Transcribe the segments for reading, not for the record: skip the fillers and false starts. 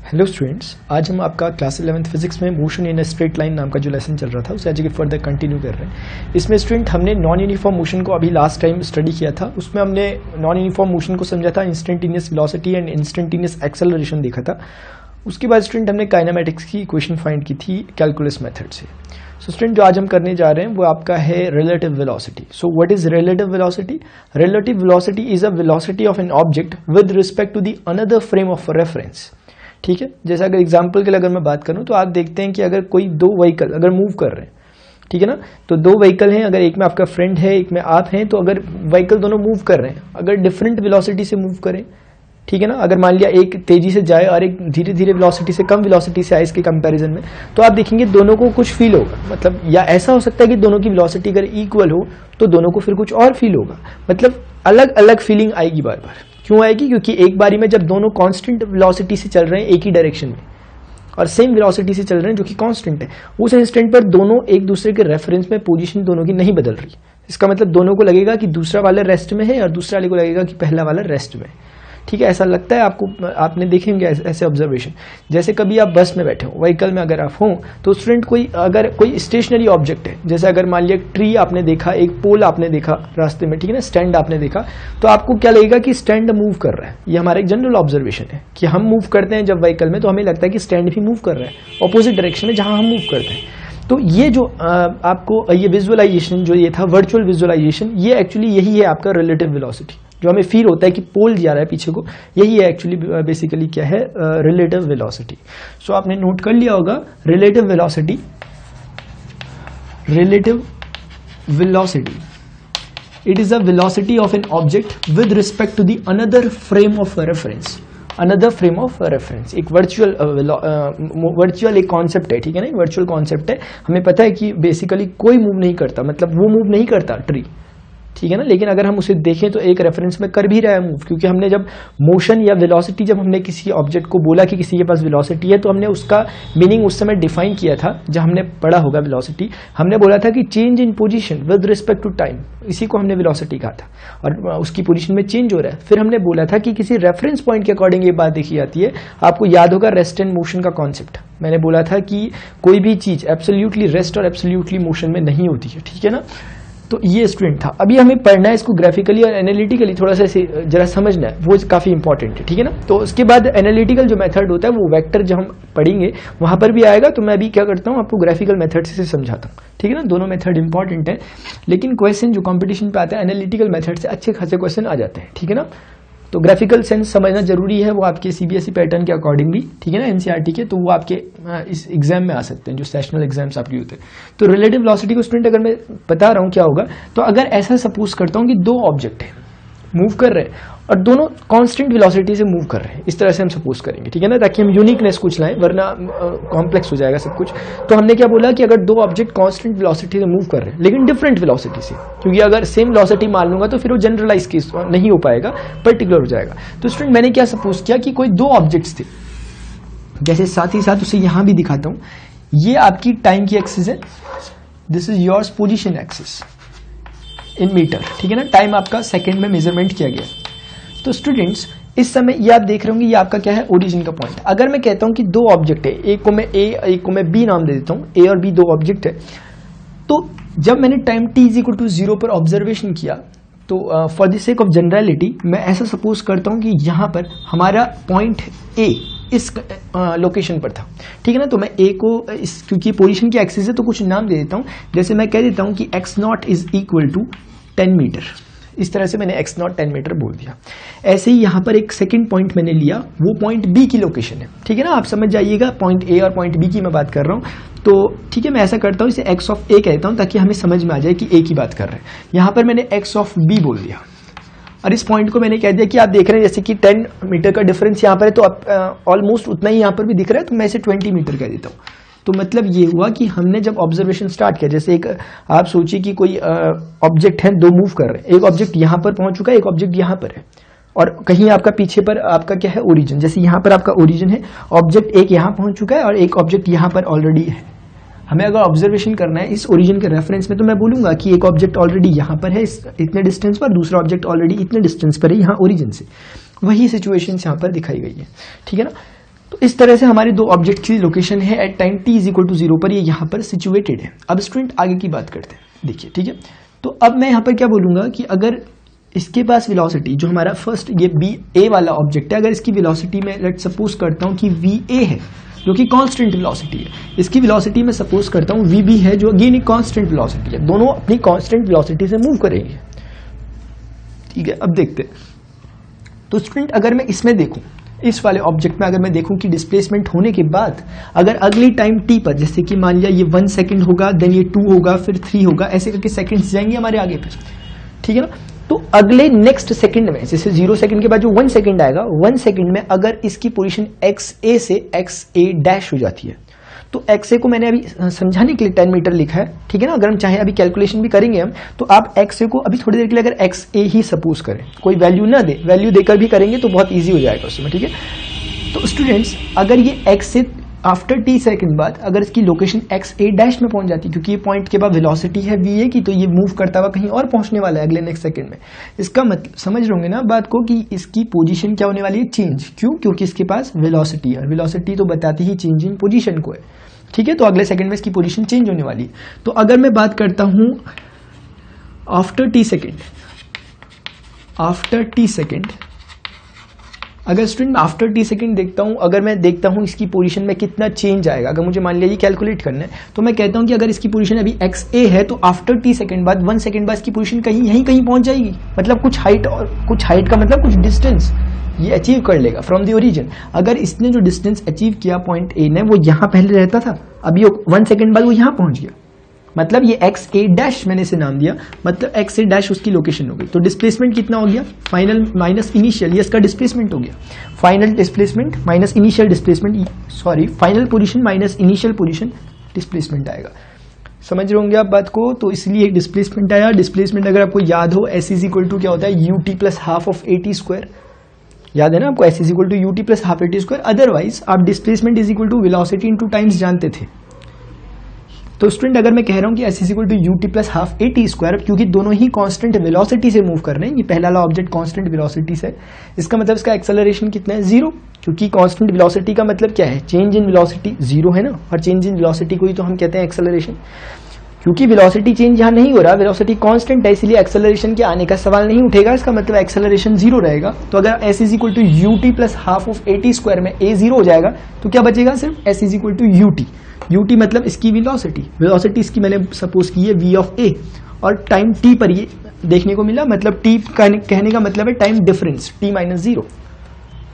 Hello students, आज हम आपका क्लास 11th फिजिक्स में motion in a straight line नाम का जो लेसन चल रहा था उसे आज के फर्दर कंटिन्यू कर रहे हैं। इसमें स्टूडेंट हमने नॉन यूनिफॉर्म मोशन को अभी लास्ट टाइम स्टडी किया था। उसमें हमने नॉन यूनिफॉर्म मोशन को समझा था, instantaneous velocity and instantaneous acceleration देखा था। उसके बाद स्टूडेंट हमने काइनेमेटिक्स की इक्वेशन फाइंड की थी कैलकुलस मेथड से। सो स्टूडेंट जो आज हम करने जा रहे हैं वो आपका है relative velocity. So what is relative velocity? Relative velocity is a velocity of an object with respect to the another frame of reference. ठीक है, जैसे अगर एग्जाम्पल के लिए अगर मैं बात करूं तो आप देखते हैं कि अगर कोई दो व्हीकल अगर मूव कर रहे हैं, ठीक है ना, तो दो व्हीकल हैं, अगर एक में आपका फ्रेंड है एक में आप हैं, तो अगर व्हीकल दोनों मूव कर रहे हैं, अगर डिफरेंट वेलोसिटी से मूव करें, ठीक है ना, अगर मान लिया एक तेजी से जाए और एक धीरे धीरे वेलोसिटी से कम वेलोसिटी से आए इसके कंपैरिजन में, तो आप देखेंगे दोनों को कुछ फील होगा। मतलब या ऐसा हो सकता है कि दोनों की वेलोसिटी अगर इक्वल हो तो दोनों को फिर कुछ और फील होगा। मतलब अलग अलग फीलिंग आएगी बार बार। क्यों आएगी? क्योंकि एक बारी में जब दोनों कांस्टेंट वेलोसिटी से चल रहे हैं एक ही डायरेक्शन में और सेम वेलोसिटी से चल रहे हैं जो कि कांस्टेंट है, उस इंस्टेंट पर दोनों एक दूसरे के रेफरेंस में पोजीशन दोनों की नहीं बदल रही। इसका मतलब दोनों को लगेगा कि दूसरा वाला रेस्ट में है और दूसरा वाले को लगेगा कि पहला वाला रेस्ट में है। ठीक है, ऐसा लगता है आपको, आपने देखेंगे ऐसे ऑब्जर्वेशन। जैसे कभी आप बस में बैठे हो, व्हीकल में अगर आप हो, तो स्टूडेंट अगर कोई स्टेशनरी ऑब्जेक्ट है, जैसे अगर मान लिया ट्री आपने देखा, एक पोल आपने देखा रास्ते में, ठीक है ना, स्टैंड आपने देखा, तो आपको क्या लगेगा कि स्टैंड मूव कर रहा है। ये हमारा एक जनरल ऑब्जर्वेशन है कि हम मूव करते हैं जब व्हीकल में तो हमें लगता है कि स्टैंड भी मूव कर रहा है ऑपोजिट डायरेक्शन में जहां हम मूव करते हैं। तो ये जो आपको ये विजुअलाइजेशन जो ये था वर्चुअल विजुअलाइजेशन, ये एक्चुअली यही है आपका रिलेटिव वेलोसिटी। जो हमें फील होता है कि पोल जा रहा है पीछे को, यही है एक्चुअली बेसिकली क्या है, रिलेटिव वेलोसिटी। सो आपने नोट कर लिया होगा relative velocity. Relative velocity, it is a velocity of an object with respect to the another frame of reference. Another frame of reference एक वर्चुअल एक कॉन्सेप्ट है, ठीक है ना, वर्चुअल कॉन्सेप्ट है। हमें पता है कि बेसिकली कोई मूव नहीं करता, मतलब वो मूव नहीं करता ट्री, ठीक है ना, लेकिन अगर हम उसे देखें तो एक रेफरेंस में कर भी रहा है मूव, क्योंकि हमने जब मोशन या वेलोसिटी, जब हमने किसी ऑब्जेक्ट को बोला कि किसी के पास वेलोसिटी है, तो हमने उसका मीनिंग उस समय डिफाइन किया था जब हमने पढ़ा होगा वेलोसिटी। हमने बोला था कि change in position with respect to time, इसी को हमने वेलोसिटी कहा था, और उसकी पोजीशन में चेंज हो रहा है। फिर हमने बोला था कि किसी रेफरेंस पॉइंट के अकॉर्डिंग ये बात देखी जाती है। आपको याद होगा रेस्ट एंड मोशन का कॉन्सेप्ट। मैंने बोला था कि कोई भी चीज एब्सोल्युटली रेस्ट और एब्सोल्युटली मोशन में नहीं होती है, ठीक है ना। तो ये स्टूडेंट था। अभी हमें पढ़ना है इसको ग्राफिकली और एनालिटिकली थोड़ा सा जरा समझना है, वो काफी इंपॉर्टेंट है, ठीक है ना। तो उसके बाद एनालिटिकल जो मेथड होता है वो वेक्टर जब हम पढ़ेंगे वहां पर भी आएगा। तो मैं अभी क्या करता हूँ, आपको ग्राफिकल मेथड से समझाता हूँ, ठीक है ना। दोनों मेथड इंपॉर्टेंट है, लेकिन क्वेश्चन जो कंपटीशन पे आता है एनालिटिकल मेथड से अच्छे खासे क्वेश्चन आ जाते हैं, ठीक है ना। तो ग्राफिकल सेंस समझना जरूरी है, वो आपके सीबीएसई पैटर्न के अकॉर्डिंगली, ठीक है ना, एनसीईआरटी के, तो वो आपके इस एग्जाम में आ सकते हैं जो सेशनल एग्जाम्स आपके होते हैं। तो रिलेटिव वेलोसिटी को स्टूडेंट अगर मैं बता रहा हूँ क्या होगा, तो अगर ऐसा सपोज करता हूँ कि दो ऑब्जेक्ट है मूव कर रहे हैं और दोनों कांस्टेंट वेलोसिटी से मूव कर रहे हैं, इस तरह से हम सपोज करेंगे, ठीक है ना, ताकि हम यूनिकनेस कुछ लाएं, वरना कॉम्प्लेक्स हो जाएगा सब कुछ। तो हमने क्या बोला कि अगर दो ऑब्जेक्ट कांस्टेंट वेलोसिटी से मूव कर रहे हैं लेकिन डिफरेंट वेलोसिटी से, क्योंकि अगर सेम वेलोसिटी मान लूंगा तो फिर वो जनरलाइज केस नहीं हो पाएगा, पर्टिकुलर हो जाएगा। तो स्टूडेंट मैंने क्या सपोज किया कि कोई दो ऑब्जेक्ट्स थे, जैसे साथ ही साथ उसे यहां भी दिखाता हूं, ये आपकी टाइम की एक्सिस है, this is yours position axis in metre, ठीक है ना, टाइम आपका सेकंड में मेजरमेंट किया गया। तो स्टूडेंट्स इस समय ये आप देख रहे होंगे, ये आपका क्या है, ओरिजिन का पॉइंट। अगर मैं कहता हूं कि दो ऑब्जेक्ट है, एक को मैं ए एक को मैं बी नाम दे देता हूं, ए और बी दो ऑब्जेक्ट है, तो जब मैंने टाइम t = 0 पर ऑब्जर्वेशन किया, तो for the sake of generality मैं ऐसा सपोज करता हूं कि यहां पर हमारा पॉइंट ए इस लोकेशन पर था, ठीक है ना। तो मैं ए को क्योंकि पोजीशन की एक्सिस है तो कुछ नाम दे देता हूं, जैसे मैं कह देता हूं कि x0 = 10 मीटर। इस तरह से मैंने x0 10 मीटर बोल दिया। ऐसे ही यहां पर एक सेकंड पॉइंट मैंने लिया, वो पॉइंट बी की लोकेशन है, ठीक है ना, आप समझ जाइएगा, पॉइंट ए और पॉइंट बी की मैं बात कर रहा हूं। तो ठीक है, मैं ऐसा करता हूं, इसे x ऑफ ए कहता हूं ताकि हमें समझ में आ जाए कि ए की बात कर रहे हैं। यहां पर मैंने x ऑफ बी बोल दिया और इस पॉइंट को मैंने कह दिया कि आप देख रहे हैं जैसे कि 10 मीटर का डिफरेंस यहाँ पर है, तो ऑलमोस्ट उतना ही यहाँ पर भी दिख रहा है, तो मैं इसे 20 मीटर कह देता हूँ। तो मतलब ये हुआ कि हमने जब ऑब्जर्वेशन स्टार्ट किया, जैसे एक आप सोचिए कि कोई ऑब्जेक्ट है, दो मूव कर रहे हैं, एक ऑब्जेक्ट यहाँ पर पहुंच चुका है, एक ऑब्जेक्ट यहाँ पर है, और कहीं आपका पीछे पर आपका क्या है, ओरिजिन। जैसे यहाँ पर आपका ओरिजिन है, ऑब्जेक्ट एक यहाँ पहुंच चुका है और एक ऑब्जेक्ट यहाँ पर ऑलरेडी है। हमें अगर ऑब्जर्वेशन करना है इस ओरिजिन के रेफरेंस में, तो मैं बोलूंगा कि एक ऑब्जेक्ट ऑलरेडी यहाँ पर है इतने डिस्टेंस पर, दूसरा ऑब्जेक्ट ऑलरेडी इतने डिस्टेंस पर है यहाँ ओरिजिन से। वही सिचुएशन यहाँ पर दिखाई गई है, ठीक है ना। तो इस तरह से हमारे दो ऑब्जेक्ट की लोकेशन है at time t is equal to 0 पर, ये यहाँ पर सिचुएटेड है। अब स्टूडेंट आगे की बात करते हैं, देखिए ठीक है। तो अब मैं यहाँ पर क्या बोलूंगा कि अगर इसके पास वेलोसिटी जो हमारा फर्स्ट ये बी ए वाला ऑब्जेक्ट है, अगर इसकी वेलोसिटी में लेट सपोज करता हूँ कि वी ए है जो कि कांस्टेंट वेलोसिटी है, इसकी वेलोसिटी में सपोज करता हूँ वी बी है जो अगेन एक कांस्टेंट वेलोसिटी है, दोनों अपनी कांस्टेंट वेलोसिटी से मूव करेंगे, ठीक है। अब देखते हैं, तो स्टूडेंट अगर मैं इसमें देखूं, इस वाले ऑब्जेक्ट में अगर मैं देखूं कि डिस्प्लेसमेंट होने के बाद अगर अगली टाइम t पर, जैसे कि मान लिया ये 1 सेकंड होगा, देन ये 2 होगा, फिर 3 होगा, ऐसे करके सेकंड्स जाएंगे हमारे आगे पे, ठीक है ना। तो अगले नेक्स्ट सेकंड में, जैसे 0 सेकंड के बाद जो 1 सेकंड आएगा, 1 सेकंड में अगर इसकी पोजीशन XA से XA डैश हो जाती है, तो XA को मैंने अभी समझाने के लिए 10 मीटर लिखा है, ठीक है ना। अगर हम चाहे अभी कैलकुलेशन भी करेंगे हम, तो आप XA को अभी थोड़ी देर के लिए अगर XA ही सपोज करें, कोई वैल्यू ना दे, वैल्यू देकर भी करेंगे तो बहुत ईजी हो जाएगा उसमें, ठीक है। तो स्टूडेंट्स अगर ये XA आफ्टर t सेकंड बाद अगर इसकी लोकेशन XA डैश में पहुंच जाती, क्योंकि ये पॉइंट के बाद वेलोसिटी है VA की, तो ये मूव करता हुआ कहीं और पहुंचने वाला है अगले नेक्स्ट सेकंड में। इसका मतलब समझ रहे होंगे ना बात को कि इसकी पोजीशन क्या होने वाली है, चेंज। क्यों? क्योंकि इसके पास वेलोसिटी है, वेलोसिटी तो बताती ही चेंज इन पोजीशन को है, ठीक है। तो अगले सेकंड में इसकी पोजीशन चेंज होने वाली है। तो अगर मैं बात करता हूं आफ्टर t सेकंड, अगर स्टूडेंट आफ्टर t सेकंड देखता हूं, अगर मैं देखता हूं इसकी पोजीशन में कितना चेंज आएगा, अगर मुझे मान लिया ये कैलकुलेट करना है, तो मैं कहता हूं कि अगर इसकी पोजीशन अभी XA है तो आफ्टर t सेकंड बाद 1 सेकंड बाद इसकी पोजीशन कहीं यहीं कहीं पहुंच जाएगी, मतलब कुछ हाइट, और कुछ हाइट का मतलब कुछ डिस्टेंस ये अचीव कर लेगा फ्रॉम द ओरिजिन। अगर इसने जो डिस्टेंस अचीव किया पॉइंट ए ने, वो यहां पहले रहता था, अभी 1 सेकंड बाद वो यहां पहुंच गया, मतलब ये XA डैश मैंने इसे नाम दिया, मतलब XA डैश उसकी लोकेशन हो गई। तो डिस्प्लेसमेंट कितना हो गया, फाइनल माइनस इनिशियल, ये इसका डिस्प्लेसमेंट हो गया। Final displacement minus initial displacement, sorry final position minus initial position displacement आएगा। समझ रहे होंगे आप बात को। तो इसलिए डिस्प्लेसमेंट आया। डिस्प्लेसमेंट अगर आपको याद हो, S इज इक्वल टू क्या होता है, UT plus half of AT square, याद है ना आपको, S is equal to UT plus half AT square. Otherwise आप displacement is equal to velocity into times जानते थे। तो स्टूडेंट अगर मैं कह रहा हूं कि S is equal to UT plus half AT square, क्योंकि दोनों ही कांस्टेंट वेलोसिटी से मूव कर रहे हैं, ये पहला वाला ऑब्जेक्ट कांस्टेंट वेलोसिटी से, इसका मतलब इसका एक्सेलरेशन कितना है, 0, क्योंकि कांस्टेंट वेलोसिटी का मतलब क्या है, चेंज इन वेलोसिटी 0 है ना, और चेंज इन वेलोसिटी को ही तो हम कहते हैं एक्सेलरेशन। क्योंकि वेलोसिटी चेंज यहाँ नहीं हो रहा, वेलोसिटी कांस्टेंट है, इसलिए एक्सेलरेशन के आने का सवाल नहीं उठेगा, इसका मतलब एक्सेलरेशन 0 रहेगा। तो अगर S is equal to UT plus half of AT square में A 0 हो जाएगा, तो क्या बचेगा, सिर्फ S is equal to UT। UT मतलब इसकी वेलोसिटी, वेलोसिटी इसकी मैंने सपोज की है V ऑफ A, और टाइम t पर ये देखने को मिला, मतलब t कहने का मतलब है time difference t minus 0।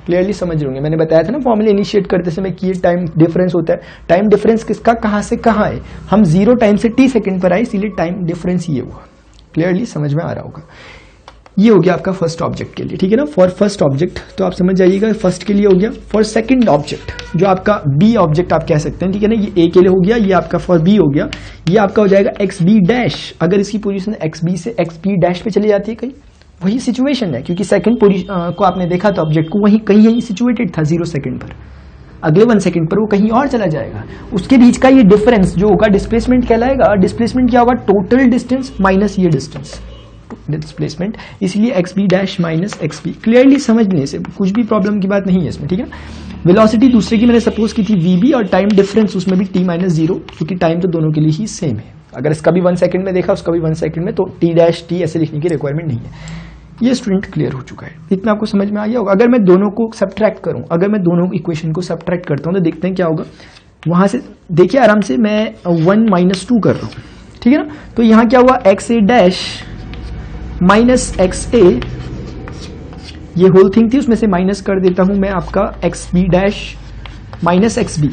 Clearly समझ रहे होंगे, मैंने बताया था ना फॉर्मूला इनिशिएट करते समय कि ये टाइम डिफरेंस होता है। टाइम डिफरेंस किसका, कहां से कहां है, हम 0 टाइम से t सेकंड पर आए, इसीलिए टाइम डिफरेंस ये हुआ। क्लियरली समझ में आ रहा होगा। ये हो गया आपका फर्स्ट ऑब्जेक्ट के लिए, ठीक है ना, फॉर फर्स्ट ऑब्जेक्ट। तो आप समझ जाइएगा फर्स्ट के लिए हो गया। फॉर सेकंड ऑब्जेक्ट जो आपका बी ऑब्जेक्ट आप कह सकते हैं, ठीक है ना, ये ए के लिए हो गया, ये आपका फॉर बी हो गया, ये आपका हो जाएगा एक्स बी डैश। अगर इसकी पोजीशन एक्स बी से एक्स बी डैश पे चली जाती है कहीं, वही सिचुएशन है, क्योंकि सेकंड पोजीशन को आपने देखा था ऑब्जेक्ट को, वहीं कहीं यहीं सिचुएटेड था 0 सेकंड पर, अगले 1 सेकंड पर वो कहीं और चला जाएगा। उसके बीच का ये डिफरेंस जो होगा डिस्प्लेसमेंट कहलाएगा। डिस्प्लेसमेंट क्या होगा, टोटल डिस्टेंस माइनस ये डिस्टेंस, डिस्प्लेसमेंट, इसलिए X B dash minus X B. Clearly समझने से कुछ भी प्रॉब्लम की बात नहीं है इसमें, ठीक है। वेलोसिटी दूसरे की मैंने सपोज की थी वी बी, और टाइम डिफरेंस उसमें भी t माइनस 0, क्योंकि टाइम तो दोनों के लिए ही सेम है। अगर इसका भी 1 सेकंड में देखा, उसका भी 1 सेकंड में, तो t डैश t ऐसे लिखने की रिक्वायरमेंट नहीं है। ये स्टूडेंट क्लियर हो चुका है, इतना आपको समझ में आ गया होगा। अगर मैं दोनों को सब्ट्रैक्ट करूं, अगर मैं दोनों इक्वेशन को सब्ट्रैक्ट करता हूं, तो देखते हैं क्या होगा। वहां से देखिए आराम से, मैं 1 माइनस 2 कर रहा हूं, ठीक है ना। तो यहां क्या हुआ, एक्स ए डैश माइनस एक्स ए, ये होल थिंग थी, उसमें से माइनस कर देता हूं मैं आपका X B dash minus X B.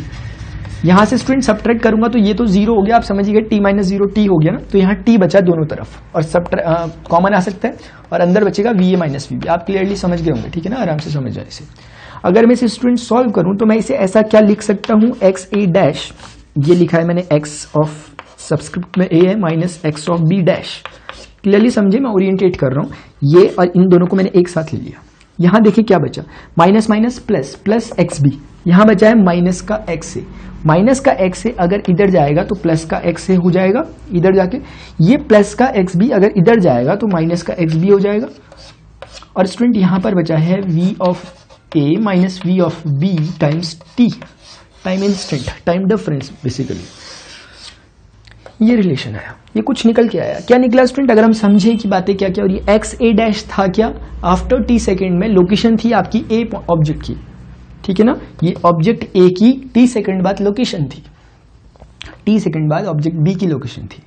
यहां से स्टूडेंट सब्ट्रैक्ट करूंगा तो ये तो 0 हो गया, आप समझिए t माइनस 0 t हो गया ना, तो यहाँ t बचा दोनों तरफ, और कॉमन आ सकता है, और अंदर बचेगा V A minus we B. आप क्लियरली समझ गए होंगे, ठीक है ना, आराम से समझ जाए इसे। अगर मैं इसे स्टूडेंट सॉल्व करूं, तो मैं इसे ऐसा क्या लिख सकता हूं, एक्स ए डैश, ये लिखा है मैंने एक्स ऑफ सबस्क्रिप्ट में ए है, minus X of B dash. Clearly समझे, मैं ओरिएंटेट कर रहा हूं, ये और इन दोनों को मैंने एक साथ ले लिया। यहां देखिए क्या बचा, minus minus plus, plus X B, यहां बचा है माइनस का एक्स ए, माइनस का एक्स ए अगर इधर जाएगा तो प्लस का एक्स ए हो जाएगा इधर जाके, ये प्लस का एक्स बी अगर इधर जाएगा तो माइनस का एक्स बी हो जाएगा। और स्टूडेंट यहां पर बचा है v of A minus V of B times T, time instant, time difference basically, ये रिलेशन आया, ये कुछ निकल के आया। क्या निकला स्टूडेंट? अगर हम समझे कि बातें क्या क्या हो रही है, एक्स ए डैश था क्या, आफ्टर टी सेकेंड में लोकेशन थी आपकी ए ऑब्जेक्ट की, ठीक है ना, ये ऑब्जेक्ट ए की टी सेकेंड बाद लोकेशन थी, टी सेकेंड बाद ऑब्जेक्ट बी की लोकेशन थी।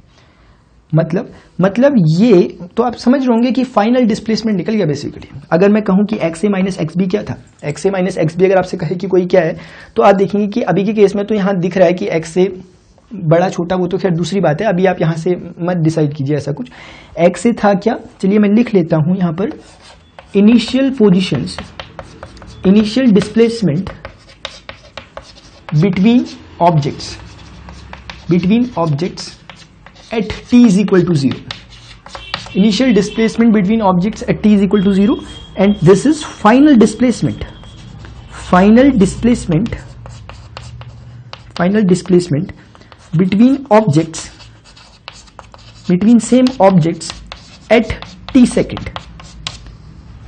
मतलब ये तो आप समझ रहे होंगे कि फाइनल डिस्प्लेसमेंट निकल गया बेसिकली। अगर मैं कहूं कि x A minus X B क्या था, x A minus X B अगर आपसे कहे कि कोई क्या है, तो आप देखेंगे कि अभी के केस में तो यहां दिख रहा है कि एक्स ए बड़ा छोटा, वो तो खैर दूसरी बात है, अभी आप यहां से मत डिसाइड कीजिए ऐसा कुछ। एक्स ए था क्या, चलिए मैं लिख लेता हूं यहां पर, initial positions, initial displacement between objects at t is equal to 0. Initial displacement between objects at t is equal to 0, and this is final displacement. Final displacement between same objects at t second.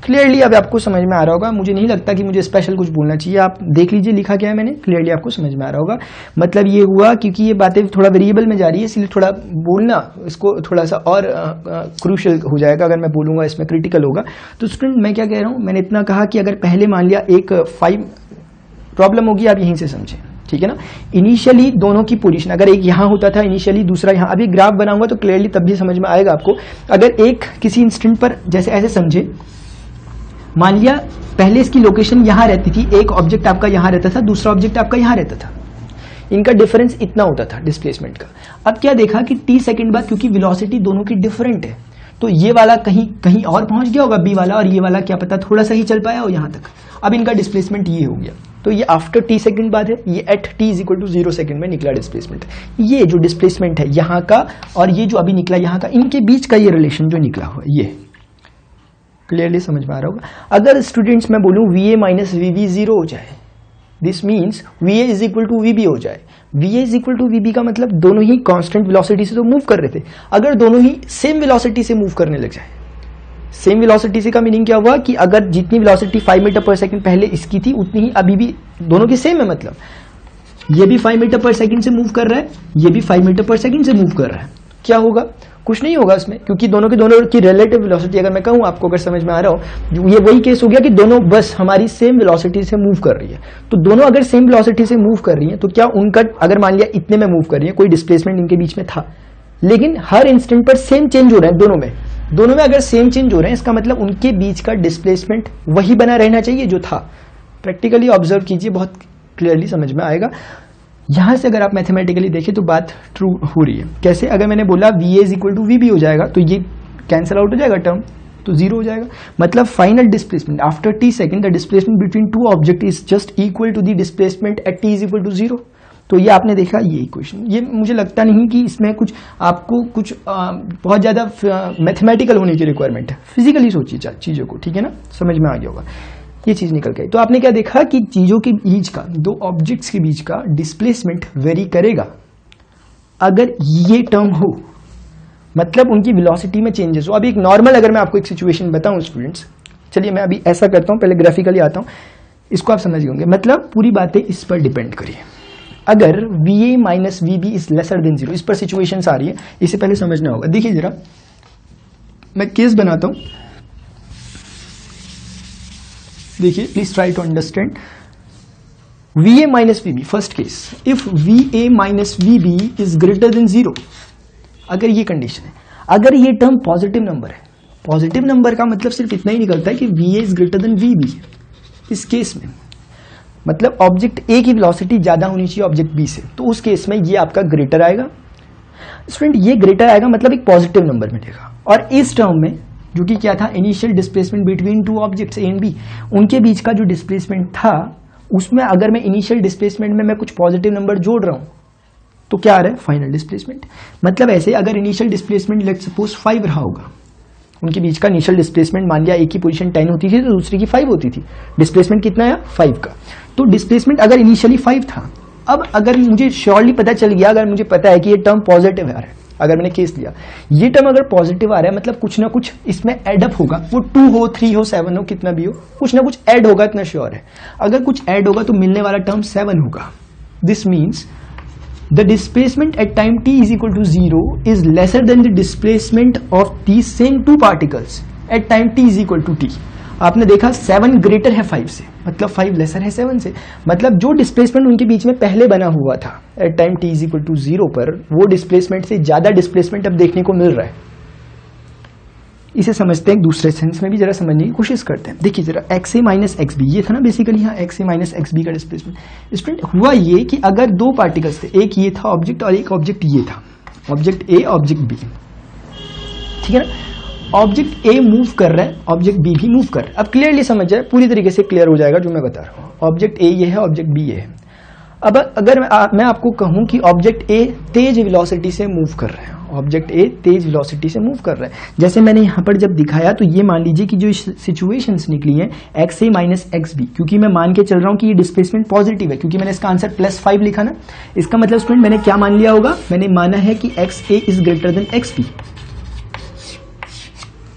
Clearly अब आपको समझ में आ रहा होगा, मुझे नहीं लगता कि मुझे स्पेशल कुछ बोलना चाहिए, आप देख लीजिए लिखा क्या है मैंने, क्लियरली आपको समझ में आ रहा होगा। मतलब ये हुआ क्योंकि ये बातें थोड़ा वेरिएबल में जा रही है, इसलिए थोड़ा बोलना इसको थोड़ा सा और क्रूशियल हो जाएगा, अगर मैं बोलूंगा इसमें क्रिटिकल होगा। तो स्टूडेंट मैं क्या कह रहा हूँ, मैंने इतना कहा कि अगर पहले मान लिया एक 5 प्रॉब्लम होगी, आप यहीं से समझें, ठीक है ना। इनिशियली दोनों की पोजीशन, अगर एक यहां होता था इनिशियली, दूसरा यहां, अभी ग्राफ बनाऊंगा तो क्लियरली तब भी समझ में आएगा आपको। अगर एक किसी इंस्टेंट पर जैसे ऐसे समझे, मान लिया पहले इसकी लोकेशन यहां रहती थी, एक ऑब्जेक्ट आपका यहां रहता था, दूसरा ऑब्जेक्ट आपका यहां रहता था, इनका डिफरेंस इतना होता था डिस्प्लेसमेंट का। अब क्या देखा कि टी सेकंड बाद, क्योंकि वेलोसिटी दोनों की डिफरेंट है, तो ये वाला कहीं और पहुंच गया होगा बी वाला, और ये वाला क्या पता थोड़ा सा ही चल पाया हो यहां तक। अब इनका डिस्प्लेसमेंट ये हो गया, तो ये आफ्टर टी सेकंड बाद है, ये at T is equal to 0 second में निकला डिस्प्लेसमेंट। ये जो डिस्प्लेसमेंट है यहाँ का और ये जो अभी निकला यहाँ का, इनके बीच का ये रिलेशन जो निकला हुआ, ये क्लियरली समझ में आ रहा होगा। अगर स्टूडेंट्स मैं बोलूं V A minus we B 0 हो जाए, this means V A is equal to we B हो जाए। V A is equal to we B का मतलब दोनों ही कांस्टेंट वेलोसिटी से तो मूव कर रहे थे, अगर दोनों ही सेम वेलोसिटी से मूव करने लग जाए, सेम वेलोसिटी से का मीनिंग क्या हुआ कि अगर जितनी वेलोसिटी 5 मीटर पर सेकंड पहले इसकी थी, उतनी ही अभी भी दोनों की सेम है। मतलब ये भी 5 मीटर पर सेकंड से मूव कर रहा है, ये भी 5 मीटर पर सेकंड से मूव कर रहा है, क्या होगा? कुछ नहीं होगा इसमें, क्योंकि दोनों की रिलेटिव वेलोसिटी, अगर मैं कहूं आपको, अगर समझ में आ रहा हो, ये वही केस हो गया कि दोनों बस हमारी सेम वेलोसिटी से मूव कर रही है। तो दोनों अगर सेम वेलोसिटी से मूव कर रही है, तो क्या उनका, अगर मान लिया इतने में मूव कर रही है, कोई डिस्प्लेसमेंट इनके बीच में था, लेकिन हर इंस्टेंट पर सेम चेंज हो रहे हैं दोनों में अगर सेम चेंज हो रहे हैं, इसका मतलब उनके बीच का डिस्प्लेसमेंट वही बना रहना चाहिए जो था। प्रैक्टिकली ऑब्जर्व कीजिए, बहुत क्लियरली समझ में आएगा। यहां से अगर आप मैथमेटिकली देखें तो बात ट्रू हो रही है। कैसे? अगर मैंने बोला V A is equal to we B हो जाएगा, तो ये कैंसिल आउट हो जाएगा टर्म, तो 0 हो जाएगा। मतलब final displacement after t second, the displacement between two object is just equal to the displacement at T is equal to 0। तो ये आपने देखा ये इक्वेशन। ये मुझे लगता नहीं कि इसमें कुछ आपको कुछ बहुत ज्यादा मैथमेटिकल होने की रिक्वायरमेंट है, फिजिकली सोचिए चीजों को, ठीक है ना, समझ में आ गया होगा। ये चीज निकल गई। तो आपने क्या देखा कि चीजों के बीच का, दो ऑब्जेक्ट्स के बीच का डिस्प्लेसमेंट वेरी करेगा अगर ये टर्म हो, मतलब उनकी वेलोसिटी में चेंजेस हो। अभी एक नॉर्मल, अगर मैं आपको एक सिचुएशन बताऊं स्टूडेंट्स, चलिए मैं अभी ऐसा करता हूं, पहले ग्राफिकली आता हूं, इसको आप समझ होंगे। मतलब पूरी बातें इस पर डिपेंड करिए। अगर v A minus we b is lesser than 0, इस पर सिचुएशन आ रही है, इसे पहले समझना होगा। देखिए जरा, मैं केस बनाता हूं, देखिए please try to understand. V A minus we b, first case, if v A minus we b is greater than 0, अगर ये कंडीशन है, अगर ये टर्म पॉजिटिव नंबर है, पॉजिटिव नंबर का मतलब सिर्फ इतना ही निकलता है कि v A is greater than v b. इस केस में मतलब ऑब्जेक्ट ए की वेलोसिटी ज्यादा होनी चाहिए ऑब्जेक्ट बी से, तो उस केस में ये आपका ग्रेटर आएगा। स्टूडेंट ये ग्रेटर आएगा मतलब एक पॉजिटिव नंबर मिलेगा। और इस टर्म में जो कि क्या था, initial displacement between two objects a and b, उनके बीच का जो डिस्प्लेसमेंट था, उसमें अगर मैं इनिशियल डिस्प्लेसमेंट में मैं कुछ पॉजिटिव नंबर जोड़ रहा हूं, तो क्या आ रहा है, फाइनल डिस्प्लेसमेंट। मतलब ऐसे अगर इनिशियल डिस्प्लेसमेंट लेट्स सपोज 5 रहा होगा, उनके बीच का इनिशियल डिस्प्लेसमेंट, मान लिया एक की पोजीशन 10 होती थी तो दूसरी की 5 होती थी, डिस्प्लेसमेंट कितना है 5 का, तो डिस्प्लेसमेंट अगर इनिशियली 5 था, अब अगर मुझे श्योरली पता चल गया, अगर मुझे पता है कि ये टर्म पॉजिटिव आ रहा है, अगर मैंने केस लिया, ये टर्म अगर पॉजिटिव आ रहा है मतलब कुछ ना कुछ इसमें एडअप होगा, वो 2 हो 3 हो 7 हो कितना भी हो, कुछ ना कुछ ऐड होगा, इतना श्योर है। अगर कुछ ऐड होगा तो मिलने वाला टर्म 7 होगा। This means the displacement at time t is equal to 0 is lesser than the displacement of the same 2 particles at time t is equal to t। आपने देखा 7 ग्रेटर है 5 से, मतलब 5 लेसर है 7 से, मतलब जो डिस्प्लेसमेंट उनके बीच में पहले बना हुआ था at time t is equal to 0 पर, वो डिस्प्लेसमेंट से ज्यादा डिस्प्लेसमेंट अब देखने को मिल रहा है। इसे समझते हैं, दूसरे सेंस में भी जरा समझने की कोशिश करते हैं। देखिए जरा xa माइनस एक्स बी, ये था ना बेसिकली यहाँ xa माइनस एक्स बी का डिस्प्लेसमेंट। स्टूडेंट हुआ ये कि अगर 2 पार्टिकल्स थे, एक ये था ऑब्जेक्ट और एक ऑब्जेक्ट ये था, ऑब्जेक्ट ए ऑब्जेक्ट बी, ठीक है ना। ऑब्जेक्ट ए मूव कर रहा है, ऑब्जेक्ट बी भी मूव कर रहा है। अब क्लियरली समझ जाए, पूरी तरीके से क्लियर हो जाएगा जो मैं बता रहा हूँ। ऑब्जेक्ट ए ये है, ऑब्जेक्ट बी ये है। अब अगर मैं आपको कहूं कि ऑब्जेक्ट ए तेज वेलोसिटी से मूव कर रहा है, ऑब्जेक्ट ए तेज वेलोसिटी से मूव कर रहा है, जैसे मैंने यहां पर जब दिखाया, तो ये मान लीजिए कि जो सिचुएशंस निकली हैं x A minus X B, क्योंकि मैं मान के चल रहा हूं कि ये डिस्प्लेसमेंट पॉजिटिव है, क्योंकि मैंने इसका आंसर +5 लिखा ना। इसका मतलब स्टूडेंट मैंने क्या मान लिया होगा, मैंने माना है कि x a is greater than x b,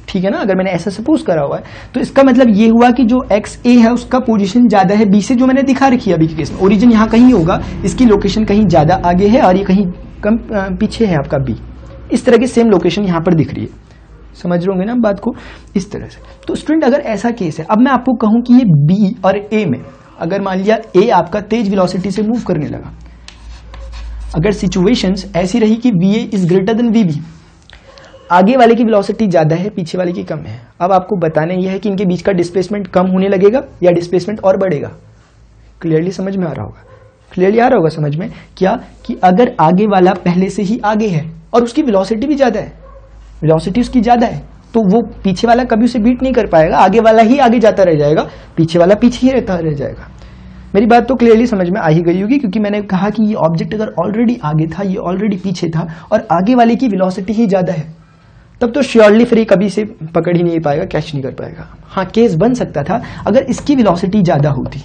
ठीक है ना। अगर मैंने ऐसा सपोज करा हुआ है तो इसका मतलब ये हुआ कि जो एक्स ए है उसका पोजीशन ज्यादा है बी से, जो मैंने दिखा रखी है अभी के केस में। ओरिजिन यहाँ कहीं होगा, इसकी लोकेशन कहीं ज्यादा आगे है और ये कहीं कम पीछे है आपका बी। इस तरह की सेम लोकेशन यहाँ पर दिख रही है, समझ रहे होंगे ना बात को, इस तरह से। तो स्टूडेंट अगर ऐसा केस है, अब मैं आपको कहूं कि ये बी और ए में, अगर मान लिया ए आपका तेज वेलोसिटी से मूव करने लगा, अगर सिचुएशंस ऐसी रही कि v A is greater than v b, आगे वाले की वेलोसिटी ज्यादा है, पीछे वाले की कम है। अब आपको बताना यह है कि इनके बीच का डिस्प्लेसमेंट कम होने लगेगा या डिस्प्लेसमेंट और बढ़ेगा। क्लियरली समझ में आ रहा होगा, क्लियरली आ रहा होगा समझ में, क्या कि अगर आगे वाला पहले से ही आगे है और उसकी वेलोसिटी भी ज्यादा है, वेलोसिटी उसकी ज्यादा है, तो वो पीछे वाला कभी उसे बीट नहीं कर पाएगा, आगे वाला ही आगे जाता रह जाएगा, पीछे वाला पीछे ही रहता रह जाएगा। मेरी बात तो क्लियरली समझ में आ ही गई होगी, क्योंकि मैंने कहा कि ये ऑब्जेक्ट अगर ऑलरेडी आगे था, ये ऑलरेडी पीछे था और आगे वाले की वेलोसिटी ही ज्यादा है, तब तो श्योरली फ्री कभी से पकड़ ही नहीं पाएगा, कैच नहीं कर पाएगा। हाँ, केस बन सकता था अगर इसकी वेलोसिटी ज्यादा होती